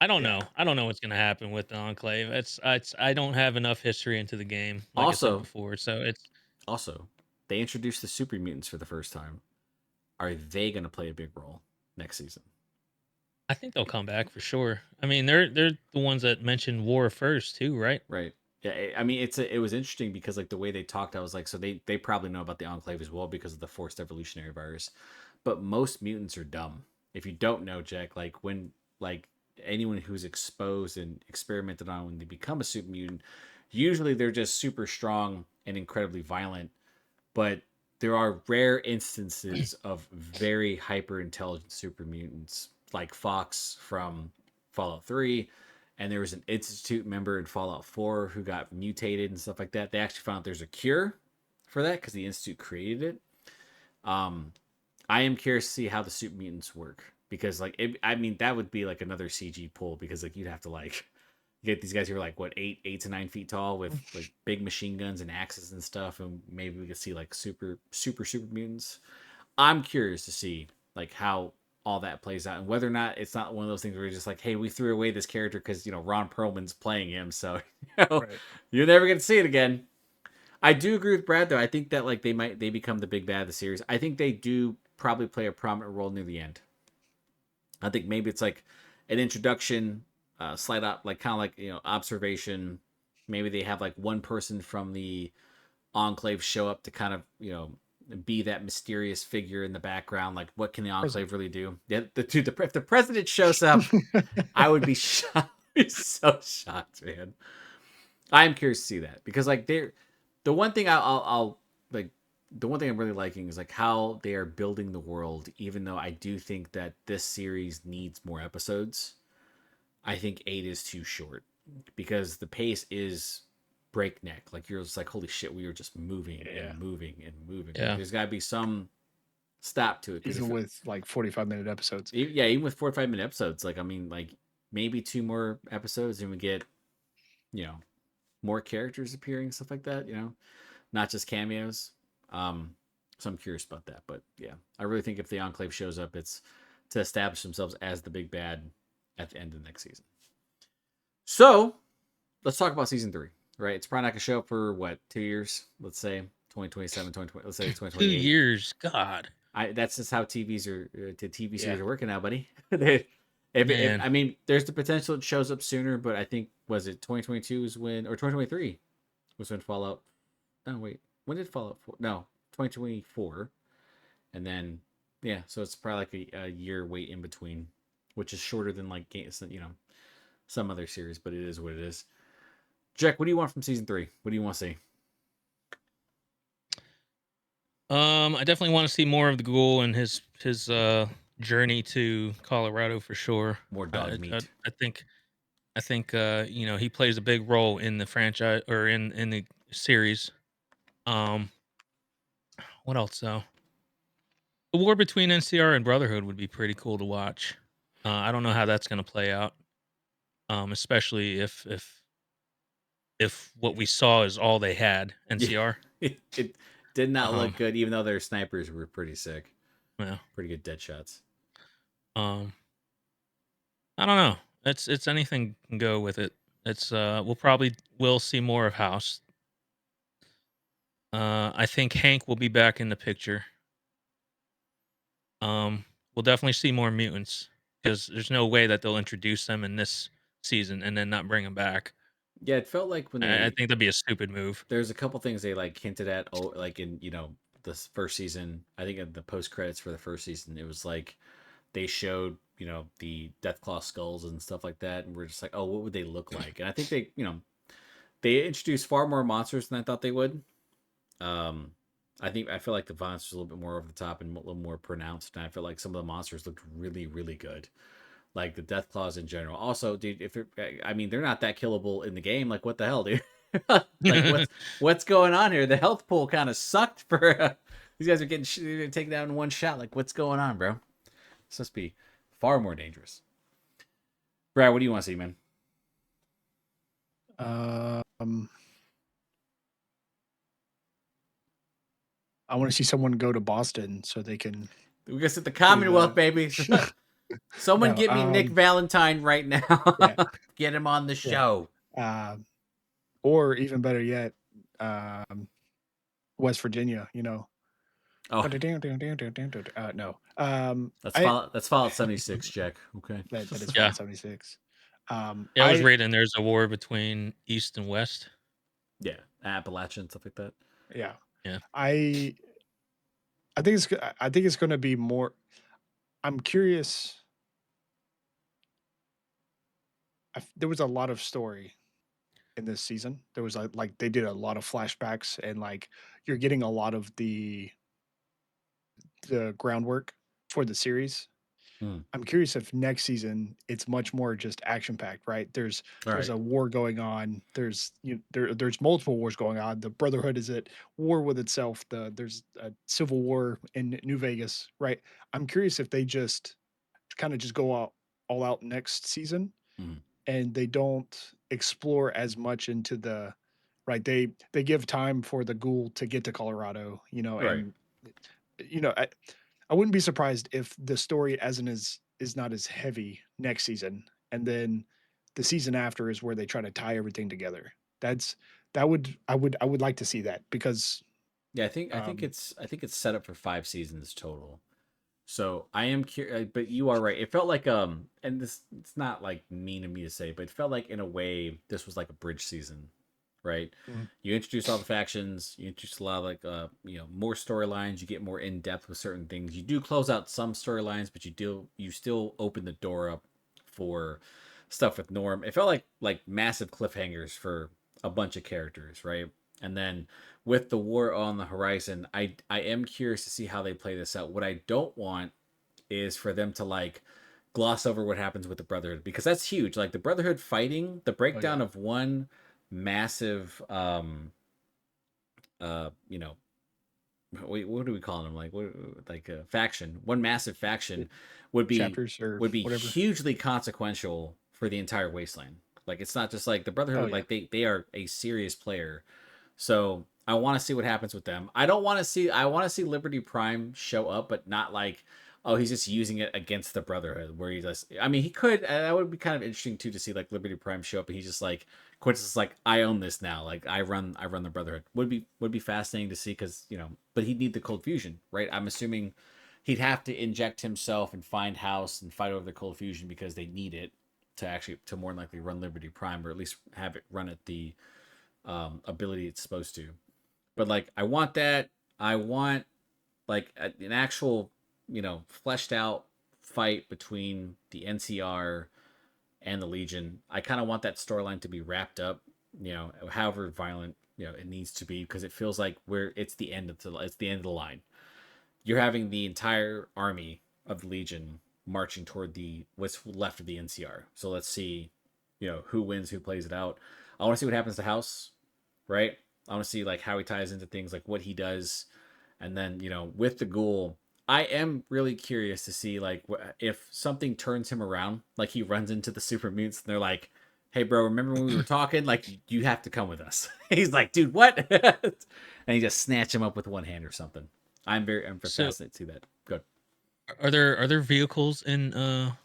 I don't know. I don't know what's gonna happen with the Enclave. It's I don't have enough history into the game, like I Also- said before. So it's Also, they introduced the super mutants for the first time. Are they going to play a big role next season? I think they'll come back for sure. I mean, they're the ones that mentioned war first too, right? Right. Yeah. I mean, it was interesting because like the way they talked, I was like, so they probably know about the Enclave as well because of the forced evolutionary virus. But most mutants are dumb. If you don't know, Jack, like when like anyone who's exposed and experimented on when they become a super mutant, usually they're just super strong and incredibly violent. But there are rare instances of very hyper intelligent super mutants, like Fox from Fallout 3, and there was an Institute member in Fallout 4 who got mutated and stuff like that. They actually found out there's a cure for that because the Institute created it. I am curious to see how the super mutants work because, like, I mean, that would be like another CG pull because, like, you'd have to like get these guys who are like what 8 to 9 feet tall with like big machine guns and axes and stuff, and maybe we could see like super mutants. I'm curious to see like how all that plays out and whether or not it's not one of those things where you're just like, hey, we threw away this character because Ron Perlman's playing him, so you're never gonna see it again. I do agree with Brad though. I think that like they become the big bad of the series. I think they do probably play a prominent role near the end. I think maybe it's like an introduction, slight up, like kind of like observation. Maybe they have like one person from the Enclave show up to kind of be that mysterious figure in the background. Like, what can the Enclave really do? Yeah, if the president shows up, I would be shocked. So shocked, man. I'm curious to see that because like the one thing I'll like. The one thing I'm really liking is like how they are building the world, even though I do think that this series needs more episodes. I think 8 is too short because the pace is breakneck. Like you're just like, holy shit, we were just moving and moving and moving. Yeah. There's got to be some stop to it. Even with like 45-minute episodes. Yeah, even with 45-minute episodes. Like, I mean, like maybe 2 more episodes, and we get, more characters appearing, stuff like that. Not just cameos. So I'm curious about that. But yeah, I really think if the Enclave shows up, it's to establish themselves as the big bad at the end of the next season. So let's talk about season 3. Right? It's probably not gonna show up for what, 2 years? Let's say 2027, 2020. Let's say 2 2028. years, God. That's just how TV series Yeah. are working now, buddy. If Man. I mean, there's the potential it shows up sooner, but I think was it 2022 is when, or 2023 was when Fallout. No, wait, when did Fallout 4? No, 2024, and then yeah, so it's probably like a year wait in between, which is shorter than like some other series, but it is what it is. Jack, what do you want from season 3? What do you want to see? I definitely want to see more of the Ghoul and his journey to Colorado for sure. More dog I, meat. I think he plays a big role in the franchise or in the series. What else though? The war between NCR and Brotherhood would be pretty cool to watch. I don't know how that's going to play out. Especially if what we saw is all they had, NCR. It did not Um, look good, even though their snipers were pretty sick. Yeah. Pretty good dead shots. I don't know. It's anything can go with it. It's we'll see more of House. I think Hank will be back in the picture. We'll definitely see more mutants because there's no way that they'll introduce them in this season and then not bring them back. Yeah, it felt like when I they think that'd be a stupid move. there's a couple things they like hinted at, like in this first season. I think in the post credits for the first season, it was like they showed the Deathclaw skulls and stuff like that, and we're just like, oh, what would they look like? And I think they introduced far more monsters than I thought they would. I feel like the monsters a little bit more over the top and a little more pronounced, and I feel like some of the monsters looked really, really good. Like the Deathclaws in general. Also, dude, they're not that killable in the game. Like, what the hell, dude? Like, what's going on here? The health pool kind of sucked for these guys are getting taken down in one shot. Like, what's going on, bro? This must be far more dangerous. Brad, what do you want to see, man? I want to see someone go to Boston so they can. We're gonna set the Commonwealth, baby. Someone No, get me Nick Valentine right now. Yeah. Get him on the show. Or even better yet, West Virginia. Oh, no. That's Fallout 76, Jack. Okay. That is Yeah. Fallout 76. Yeah, I was reading there's a war between East and West. Yeah, Appalachian, stuff like that. Yeah. Yeah. I think it's going to be more. I'm curious. There was a lot of story in this season. There was like they did a lot of flashbacks, and like you're getting a lot of the groundwork for the series. I'm curious if next season it's much more just action packed, right? There's a war going on. There's there's multiple wars going on. The Brotherhood is at war with itself. There's a civil war in New Vegas, right? I'm curious if they just kind of just go all out next season, and they don't explore as much into the right. They give time for the Ghoul to get to Colorado, and I wouldn't be surprised if the story is not as heavy next season, and then the season after is where they try to tie everything together. I would like to see that because yeah, I think it's set up for 5 seasons total. So I am curious, but you are right. It felt like and this it's not like mean of me to say, but it felt like in a way this was like a bridge season, right? You introduce all the factions, you introduce a lot of like more storylines, you get more in depth with certain things. You do close out some storylines, but you still open the door up for stuff with Norm. It felt like massive cliffhangers for a bunch of characters, right? And then with the war on the horizon, I am curious to see how they play this out. What I don't want is for them to like gloss over what happens with the Brotherhood, because that's huge. Like the Brotherhood fighting, the breakdown of one massive what do we call them, like a faction, one massive faction would be chapters or would be whatever. hugely consequential for the entire wasteland. Like it's not just like the Oh Brotherhood, yeah. like they are a serious player. So I want to see what happens with them. I don't want to see I want to see Liberty Prime show up, but not like, oh, he's just using it against the Brotherhood where he just I mean he could that would be kind of interesting too to see like Liberty Prime show up and he's just like Quintus is like, I own this now. Like I run the Brotherhood. Would be fascinating to see because, you know, but he'd need the cold fusion, right? I'm assuming he'd have to inject himself and find House and fight over the cold fusion because they need it to actually to more than likely run Liberty Prime or at least have it run at the ability it's supposed to. But like I want that. I want like an actual, you know, fleshed out fight between the NCR and the Legion. I kind of want that storyline to be wrapped up, you know, however violent, you know, it needs to be because it feels like it's the end of the line. You're having the entire army of the Legion marching toward the what's left of the NCR. So let's see, you know, who wins, who plays it out. I want to see what happens to House, right? I want to see like how he ties into things, like what he does, and then you know with the Ghoul, I am really curious to see like if something turns him around, like he runs into the super mutants and they're like, "Hey, bro, remember when we were talking? Like you have to come with us." He's like, "Dude, what?" And he just snatch him up with one hand or something. I'm So fascinated to see that. Good. are there vehicles in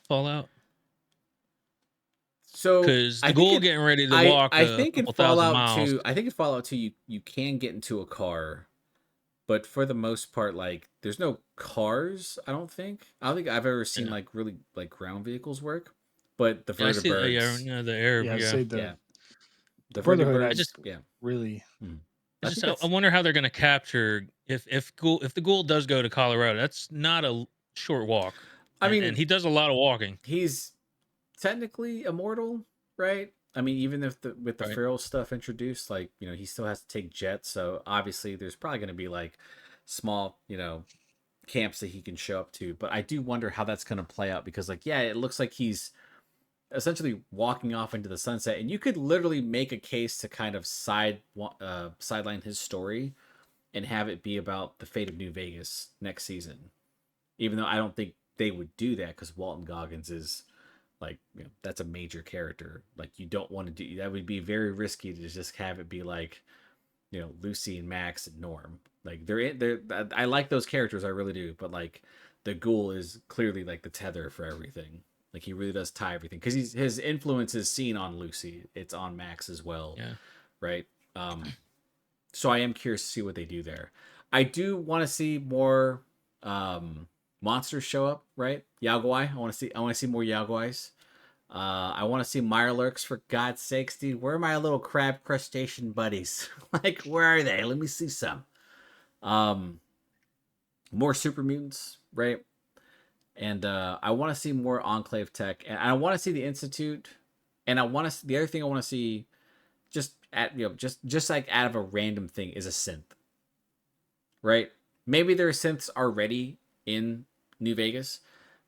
Fallout? So Because the Ghoul getting ready to walk I a think in couple thousand Fallout miles. 2, I think in Fallout 2 you can get into a car, but for the most part like there's no cars, I don't think. I don't think I've ever seen Yeah, like really like ground vehicles work. But the yeah, I see. Yeah, vertibirds, the Arab. Yeah, I'd Yeah, say yeah. The the Brotherhood, I I vertibirds, just yeah. really Mhm. I I just think I that's wonder how they're gonna capture if the Ghoul does go to Colorado. That's not a short walk, I and mean, he does a lot of walking. he's technically immortal, right? I mean, even if with the Right. feral stuff introduced, like you know, he still has to take jets. So obviously, there's probably going to be like small, you know, camps that he can show up to. But I do wonder how that's going to play out because, like, yeah, it looks like he's essentially walking off into the sunset, and you could literally make a case to kind of sideline his story and have it be about the fate of New Vegas next season. Even though I don't think they would do that because Walton Goggins is like, you know, that's a major character. Like you don't want to do that. Would be very risky to just have it be like, you know, Lucy and Max and Norm. Like they're I like those characters, I really do. But like the Ghoul is clearly like the tether for everything. Like he really does tie everything because his influence is seen on Lucy. It's on Max as well, Yeah. right? So I am curious to see what they do there. I do want to see more monsters show up, right? Yao Guai. I want to see more Yao Guais. I want to see Mirelurks for God's sakes, dude. Where are my little crab crustacean buddies? Like, where are they? Let me see some. Um, more super mutants, right? And I want to see more Enclave tech, and I want to see the Institute. And I want to. The other thing I want to see, just at you know, just like out of a random thing, is a synth, right? Maybe their synths already in New Vegas,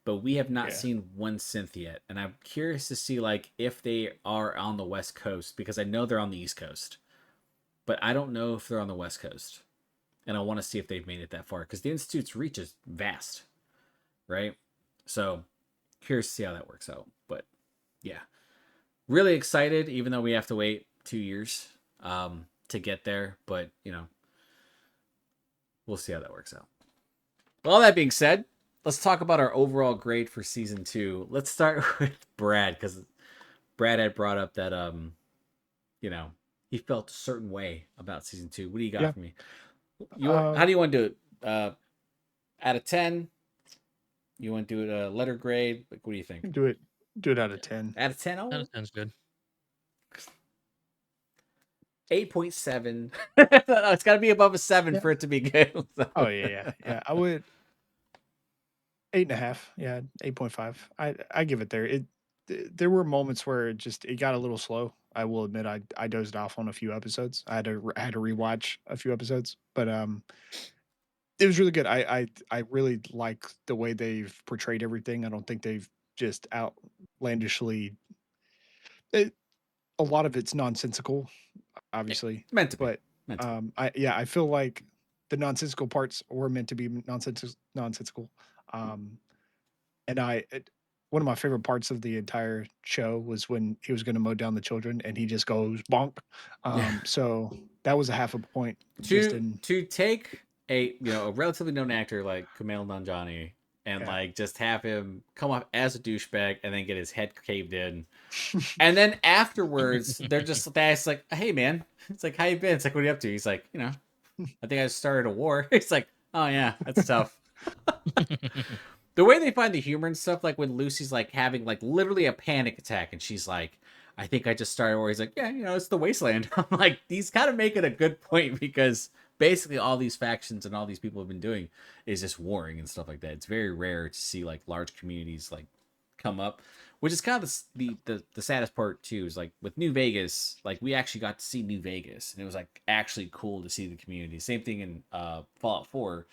but we have not yeah. seen one synth yet. And I'm curious to see like if they are on the West Coast because I know they're on the East Coast, but I don't know if they're on the West Coast. And I want to see if they've made it that far because the Institute's reach is vast, right? So curious to see how that works out. But yeah, really excited, even though we have to wait 2 years to get there. But you know, we'll see how that works out. Well, all that being said, let's talk about our overall grade for season 2. Let's start with Brad because Brad had brought up that you know, he felt a certain way about season 2. What do you got Yeah. for me? How do you want to do it? Out of 10? You want to do it a letter grade? Like, what do you think? do it out of 10. Out of 10? Oh, That sounds good. 8.7. It's got to be above a 7 Yeah. for it to be good. Oh yeah. I would 8.5. Yeah, 8.5. I give it there. There were moments where it got a little slow. I will admit I dozed off on a few episodes. I had to rewatch a few episodes, but it was really good. I really like the way they've portrayed everything. I don't think they've just outlandishly. A lot of it's nonsensical, obviously, Meant to be. but I feel like the nonsensical parts were meant to be nonsensical. And one of my favorite parts of the entire show was when he was going to mow down the children and he just goes bonk. Yeah. So that was a half a point just to in to take a relatively known actor like Kumail Nanjiani and yeah. like just have him come off as a douchebag and then get his head caved in, and then afterwards they're just that's like, hey man, it's like, how you been? It's like, what are you up to? He's like, I think I started a war. It's like, oh yeah, that's tough. The way they find the humor and stuff, like when Lucy's like having like literally a panic attack and she's like, I think I just started a war. He's like, yeah, it's the wasteland. I'm like, he's kind of making a good point because basically all these factions and all these people have been doing is just warring and stuff like that. It's very rare to see like large communities like come up, which is kind of the saddest part too. Is like with New Vegas, like we actually got to see New Vegas, and it was like actually cool to see the community. Same thing in Fallout 4,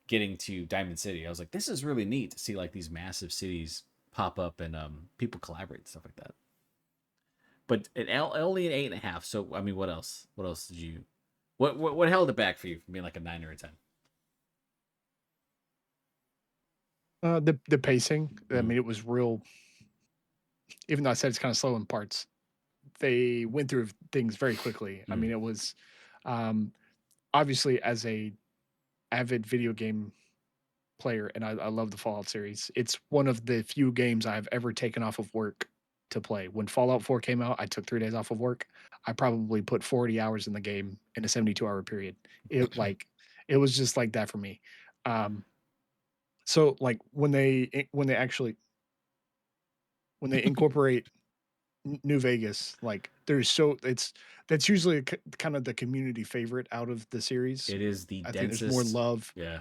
getting to Diamond City. I was like, this is really neat to see like these massive cities pop up and people collaborate and stuff like that. But only an 8.5. So I mean, what else? What else did you? What held it back for you from being like a 9 or a 10? The pacing. I Mhm. mean, it was real. Even though I said it's kind of slow in parts, they went through things very quickly. I Mm. mean, it was um, obviously as a avid video game player, and I love the Fallout series. It's one of the few games I've ever taken off of work to play. When Fallout 4 came out, I took 3 days off of work. I probably put 40 hours in the game in a 72-hour period. It was just like that for me. Um, so like when they actually when they incorporate New Vegas, like there's so it's that's usually kind of the community favorite out of the series. It is the I think there's more densest. love. Yeah.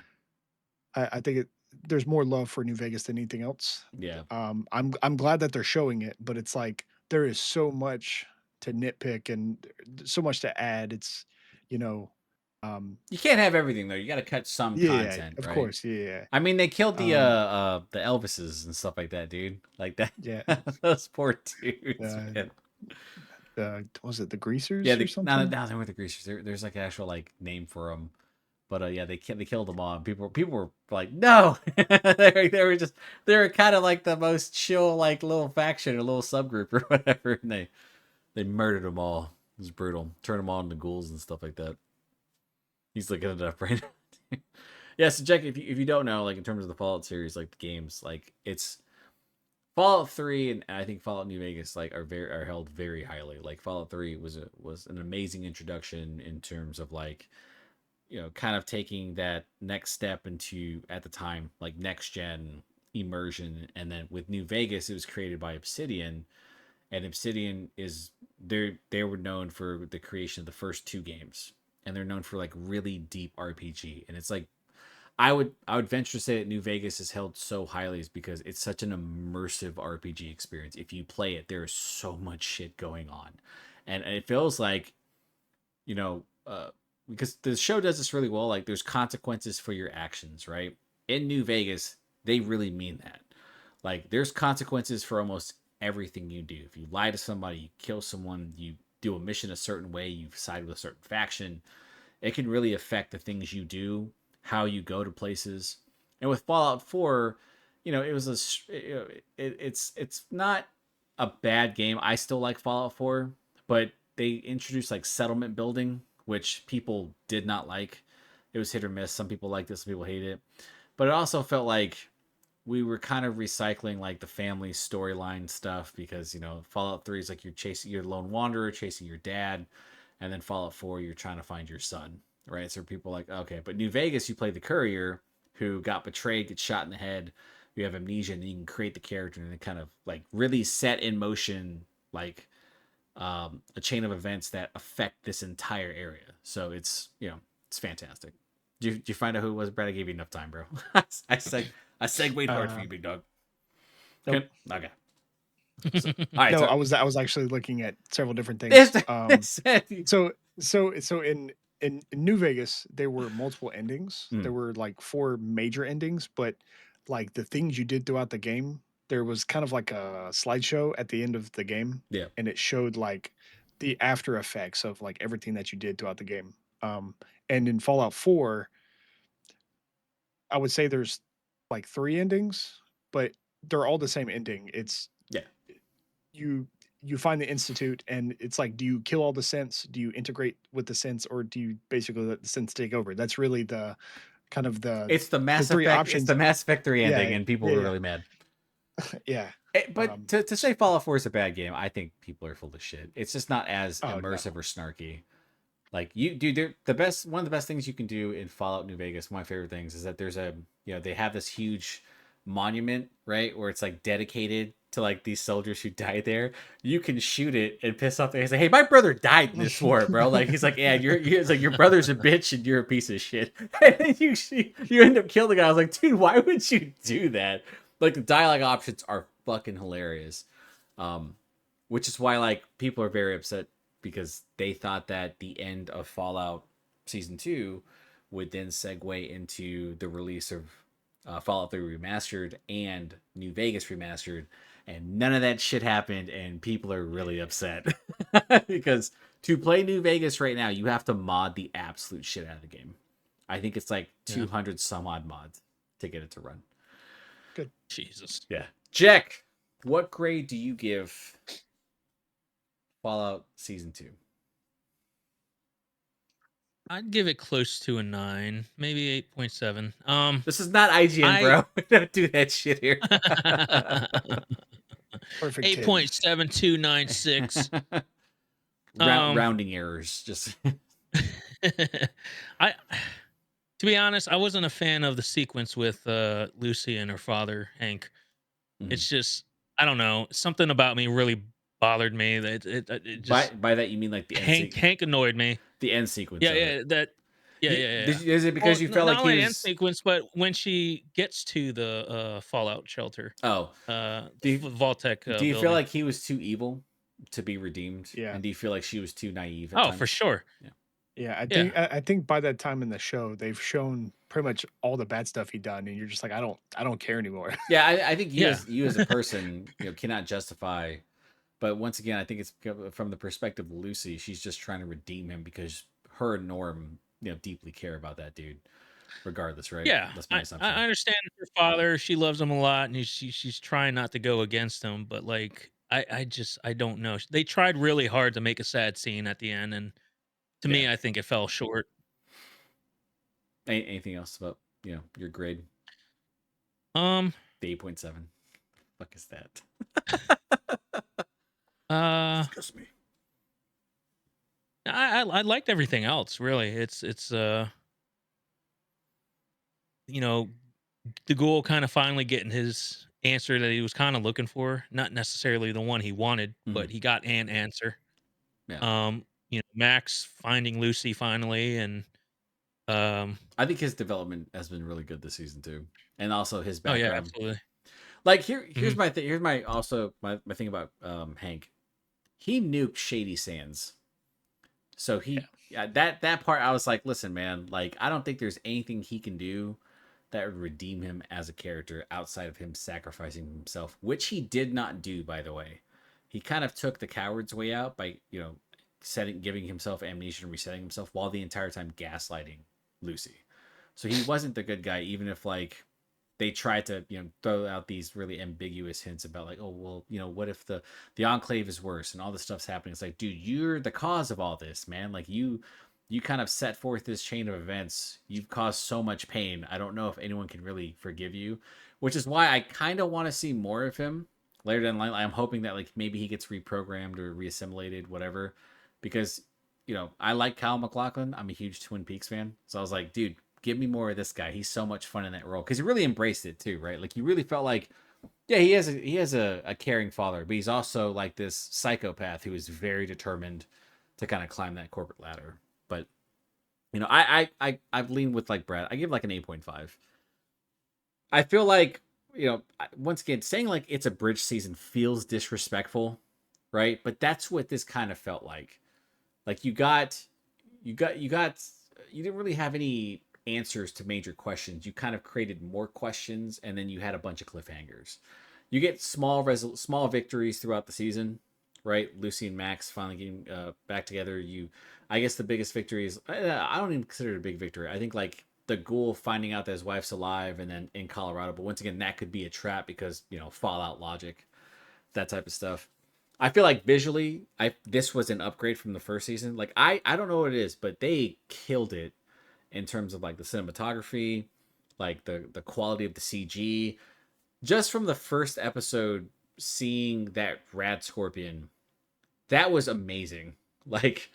I think there's more love for New Vegas than anything else. Yeah. I'm glad that they're showing it, but it's like there is so much to nitpick and so much to add. It's you know, um, You can't have everything though. You got to cut some yeah, content, of right? course, yeah, I mean, they killed um, the Elvises and stuff like that, dude. Like that. yeah. Those poor dudes, Uh, man. was it the Yeah, Greasers or no, something? no, they weren't the greasers. There's like an actual like name for them. But yeah, they killed them all. And people were like, no. They were just they were kind of like the most chill like little faction or little subgroup or whatever, and they murdered them all. It was brutal. Turned them all into ghouls and stuff like that. He's looking it up right now. Yeah, so Jack, if you don't know, like in terms of the Fallout series, like the games, like it's Fallout 3 and I think Fallout New Vegas like are held very highly. Like Fallout 3 was an amazing introduction in terms of like, kind of taking that next step into at the time like next gen immersion, and then with New Vegas it was created by Obsidian, and Obsidian is they were known for the creation of the first two games, and they're known for like really deep RPG, and it's like I would venture to say that New Vegas is held so highly is because it's such an immersive RPG experience. If you play it, there is so much shit going on, and it feels like, you know, because the show does this really well. Like there's consequences for your actions, right? In New Vegas, they really mean that. Like there's consequences for almost everything you do. If you lie to somebody, you kill someone, you do a mission a certain way, you side with a certain faction, it can really affect the things you do, how you go to places. And with Fallout 4, it was it's not a bad game. I still like Fallout 4, but they introduced like settlement building, which people did not like. It was hit or miss. Some people liked it, some people hated it. But it also felt like we were kind of recycling like the family storyline stuff because Fallout 3 is like you're a lone wanderer chasing your dad, and then Fallout 4 you're trying to find your son, right? So people are like, okay, but New Vegas you play the courier who got betrayed, gets shot in the head, you have amnesia, and you can create the character and then kind of like really set in motion like a chain of events that affect this entire area. So it's fantastic. Did you find out who it was, Brad? I gave you enough time, bro. I segued hard for Uh, you, big dog. nope. Okay. So, all right. No, So I was actually looking at several different things. mm. So in New Vegas, there were multiple endings. There were like 4 major endings, but like the things you did throughout the game, there was kind of like a slideshow at the end of the game, Yeah. and it showed like the after effects of like everything that you did throughout the game. And in Fallout 4, I would say there's like 3 endings, but they're all the same ending. It's Yeah. you find the institute, and it's like, do you kill all the synths? Do you integrate with the synths, or do you basically let the synths take over? That's really the kind of It's the the Mass three Effect. It's options. the Mass Effect 3 ending, Yeah, and people were yeah, really mad. yeah. But to say Fallout 4 is a bad game, I think people are full of shit. It's just not as Oh no. immersive or snarky. Like you do the best. One of the best things you can do in Fallout New Vegas, one of my favorite things, is that there's a they have this huge monument, right, where it's like dedicated to like these soldiers who died there. You can shoot it and piss off the guy. Say, hey, my brother died in this war, bro. Like he's like, yeah, it's like your brother's a bitch and you're a piece of shit. And then you end up killing the guy. I was like, dude, why would you do that? Like the dialogue options are fucking hilarious. Which is why like people are very upset because they thought that the end of Fallout Season 2 would then segue into the release of Fallout 3 Remastered and New Vegas Remastered, and none of that shit happened, and people are really upset because to play New Vegas right now, you have to mod the absolute shit out of the game. I think it's like 200 some odd mods to get it to run. Good. Jesus. Yeah. Jack, what grade do you give Fallout Season 2? I'd give it close to a 9, maybe 8.7. This is not IGN, bro. We don't do that shit here. Perfect. 8.7296. Rounding errors. Just I to be honest, I wasn't a fan of the sequence with Lucy and her father, Hank. Mhm. It's just I don't know. Something about me really bothered me. That it just by that you mean like the Hank annoyed me. the end sequence. Yeah, of yeah, it. that. Yeah, yeah. Is it because Well, you felt not like only he end was? sequence, but when she gets to the Fallout shelter, Oh, the do you, Vault-Tec do you feel building. like he was too evil to be redeemed? Yeah. And do you feel like she was too naive? At Oh, times? for sure. Yeah. Yeah, Yeah. I think by that time in the show, they've shown pretty much all the bad stuff he done, and you're just like, I don't care anymore. Yeah, I think you Yeah. as a person, cannot justify. But once again, I think it's from the perspective of Lucy. She's just trying to redeem him because her and Norm, deeply care about that dude, regardless, right? Yeah, That's my assumption. I understand her father. She loves him a lot, and she's trying not to go against him. But like, I just I don't know. They tried really hard to make a sad scene at the end, and to me, I think it fell short. Anything else about your grade? The 8.7. Fuck is that? Disgust me. I liked everything else. Really, it's the Ghoul kind of finally getting his answer that he was kind of looking for. Not necessarily the one he wanted, but he got an answer. Yeah. Max finding Lucy finally, and I think his development has been really good this season too, and also his background. Oh yeah, absolutely. Like here's my thing. Here's my my thing about Hank. He nuked Shady Sands, so that part I was like, listen, man, like I don't think there's anything he can do that would redeem him as a character outside of him sacrificing himself, which he did not do, by the way. He kind of took the coward's way out by giving himself amnesia and resetting himself while the entire time gaslighting Lucy. So he wasn't the good guy, even if like they tried to throw out these really ambiguous hints about like, oh well, what if the Enclave is worse and all this stuff's happening. It's like, dude, you're the cause of all this, man. Like you kind of set forth this chain of events. You've caused so much pain. I don't know if anyone can really forgive you, which is why I kind of want to see more of him later down the line. I'm hoping that like maybe he gets reprogrammed or reassimilated, whatever, because I like Kyle MacLachlan. I'm a huge Twin Peaks fan, so I was like, dude, give me more of this guy. He's so much fun in that role because he really embraced it too, right? Like you really felt like, yeah, he has a caring father, but he's also like this psychopath who is very determined to kind of climb that corporate ladder. But I've leaned with like Brad. I give like an 8.5. I feel like once again saying like it's a bridge season feels disrespectful, right? But that's what this kind of felt like. Like you didn't really have any answers to major questions. You kind of created more questions, and then you had a bunch of cliffhangers. You get small victories throughout the season, right? Lucy and Max finally getting back together. I guess the biggest victory is I don't even consider it a big victory. I think like the ghoul finding out that his wife's alive and then in Colorado. But once again, that could be a trap because, Fallout logic, that type of stuff. I feel like visually, this was an upgrade from the first season. Like I don't know what it is, but they killed it in terms of like the cinematography, like the quality of the CG. Just from the first episode, seeing that rad scorpion, that was amazing. Like,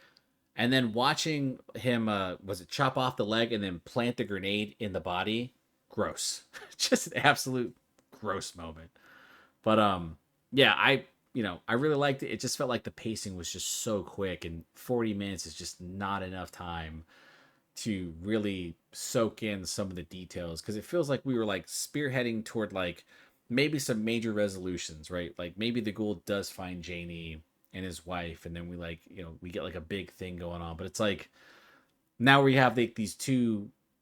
and then watching him, was it chop off the leg and then plant the grenade in the body? Gross. Just an absolute gross moment. But yeah, I really liked it. It just felt like the pacing was just so quick, and 40 minutes is just not enough time to really soak in some of the details, because it feels like we were like spearheading toward like maybe some major resolutions, right? Like maybe the ghoul does find Janie and his wife, and then we like, we get like a big thing going on. But it's like now we have like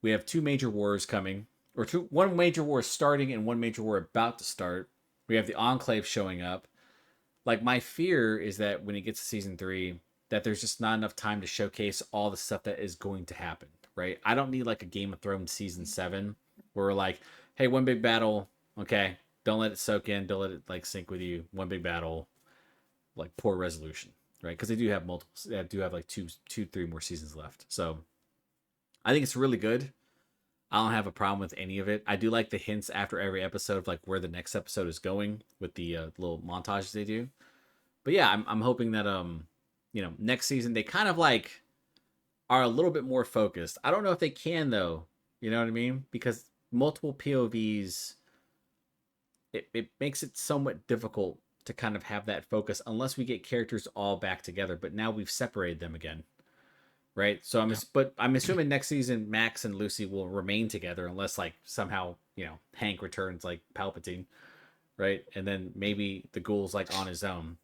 we have two major wars coming, or one major war starting and one major war about to start. We have the Enclave showing up. Like, my fear is that when it gets to season 3, that there's just not enough time to showcase all the stuff that is going to happen, right? I don't need like a Game of Thrones season 7 where we're like, hey, one big battle, okay, don't let it soak in, don't let it like sink with you. One big battle, like poor resolution, right? Because they do have like two, 3 more seasons left. So I think it's really good. I don't have a problem with any of it. I do like the hints after every episode of like where the next episode is going with the little montages they do. But yeah, I'm hoping that next season they kind of like are a little bit more focused. I don't know if they can though. You know what I mean? Because multiple POVs, it makes it somewhat difficult to kind of have that focus unless we get characters all back together. But now we've separated them again. Right. So I'm assuming next season Max and Lucy will remain together unless like somehow, Hank returns like Palpatine, right? And then maybe the ghoul's like on his own.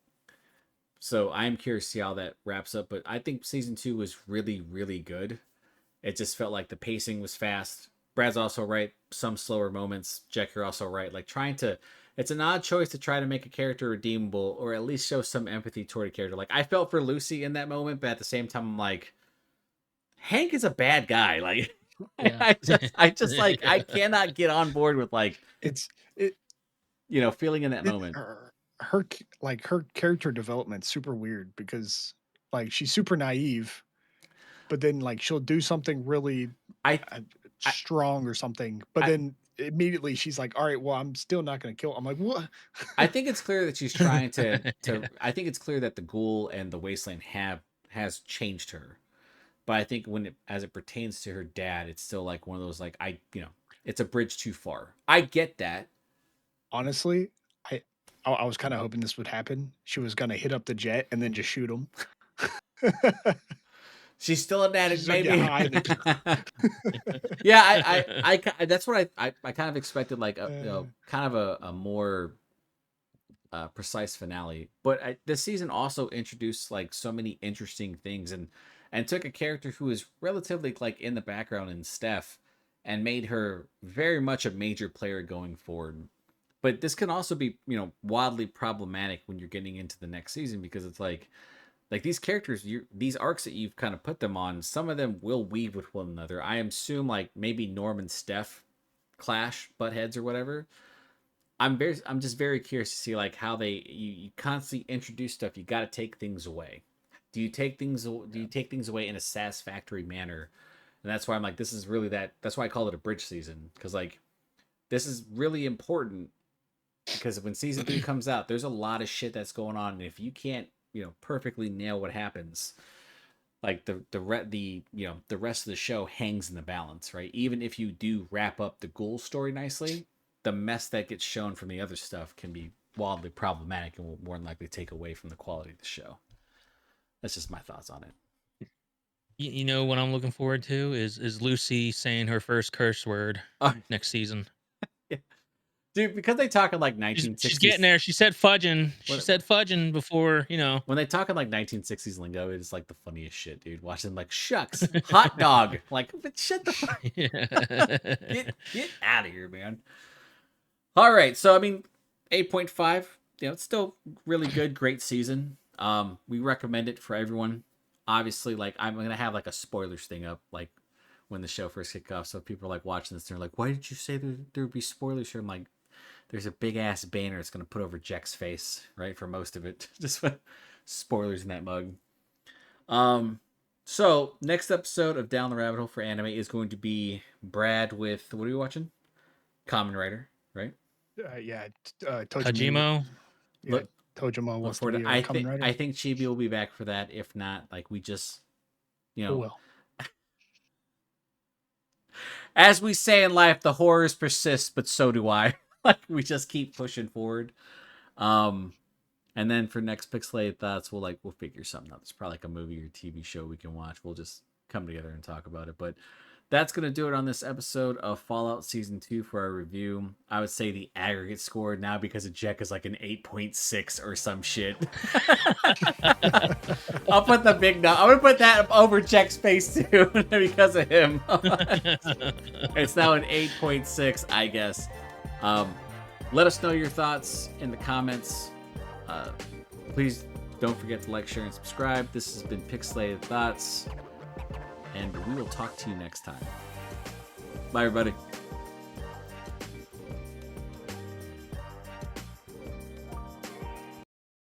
So I'm curious to see how that wraps up. But I think season 2 was really, really good. It just felt like the pacing was fast. Brad's also right. Some slower moments. Jack, you're also right. Like it's an odd choice to try to make a character redeemable or at least show some empathy toward a character. Like I felt for Lucy in that moment, but at the same time, I'm like, Hank is a bad guy. Like, Yeah. I just like, I cannot get on board with like, It feeling in that it moment. her character development's super weird because like she's super naive, but then like she'll do something really I, strong or something, but then immediately she's like, all right, well, I'm still not going to kill. I'm like, what? I think it's clear that she's trying to, I think it's clear that the ghoul and the wasteland has changed her. But I think as it pertains to her dad, it's still like one of those, like, it's a bridge too far. I get that. Honestly, I was kind of hoping this would happen. She was going to hit up the jet and then just shoot him. She's still an addict, She's like, maybe. yeah, I that's what I kind of expected, like kind of a more precise finale. But this season also introduced like so many interesting things and took a character who is relatively like in the background in Steph and made her very much a major player going forward. But this can also be, wildly problematic when you're getting into the next season, because it's like these characters, these arcs that you've kind of put them on, some of them will weave with one another. I assume like maybe Norm and Steph clash, butt heads or whatever. I'm just very curious to see like how you constantly introduce stuff. You got to take things away. Do you take things away in a satisfactory manner? And that's why I'm like, this is really that's why I call it a bridge season, because like this is really important, because when season 3 comes out, there's a lot of shit that's going on, and if you can't perfectly nail what happens, like the rest of the show hangs in the balance, right? Even if you do wrap up the ghoul story nicely, the mess that gets shown from the other stuff can be wildly problematic and will more than likely take away from the quality of the show. That's just my thoughts on it. You know what I'm looking forward to is Lucy saying her first curse word next season. Dude, because they talk in like 1960s. She's getting there. She said fudging. She said fudging before, When they talk in like 1960s lingo, it's like the funniest shit, dude. Watching like, shucks, hot dog. Like, but shut the fuck. Get out of here, man. All right. So, I mean, 8.5, it's still really good. Great season. We recommend it for everyone. Obviously, like, I'm going to have like a spoilers thing up. Like, when the show first kicked off. So people are like watching this, and they're like, "Why did you say there would be spoilers here?" I'm like, "There's a big ass banner it's gonna put over Jack's face, right, for most of it. Just spoilers in that mug." So next episode of Down the Rabbit Hole for anime is going to be Brad with, what are you watching? Kamen Rider, right? Hajimo. Yeah, Look, Tojima wants to be a I Kamen Rider. I think Chibi will be back for that. If not, like, we just, you know, Well, as we say in life, the horrors persist, but so do I. Like, we just keep pushing forward. And then for next Pixelated Thoughts, we'll figure something out. It's probably like a movie or TV show we can watch. We'll just come together and talk about it. But that's going to do it on this episode of Fallout Season 2 for our review. I would say the aggregate score now, because of Jack, is like an 8.6 or some shit. I'll put the big no. I'm going to put that over Jack's face too because of him. It's now an 8.6, I guess. Let us know your thoughts in the comments. Please don't forget to like, share, and subscribe. This has been Pixelated Thoughts, and we will talk to you next time. Bye, everybody.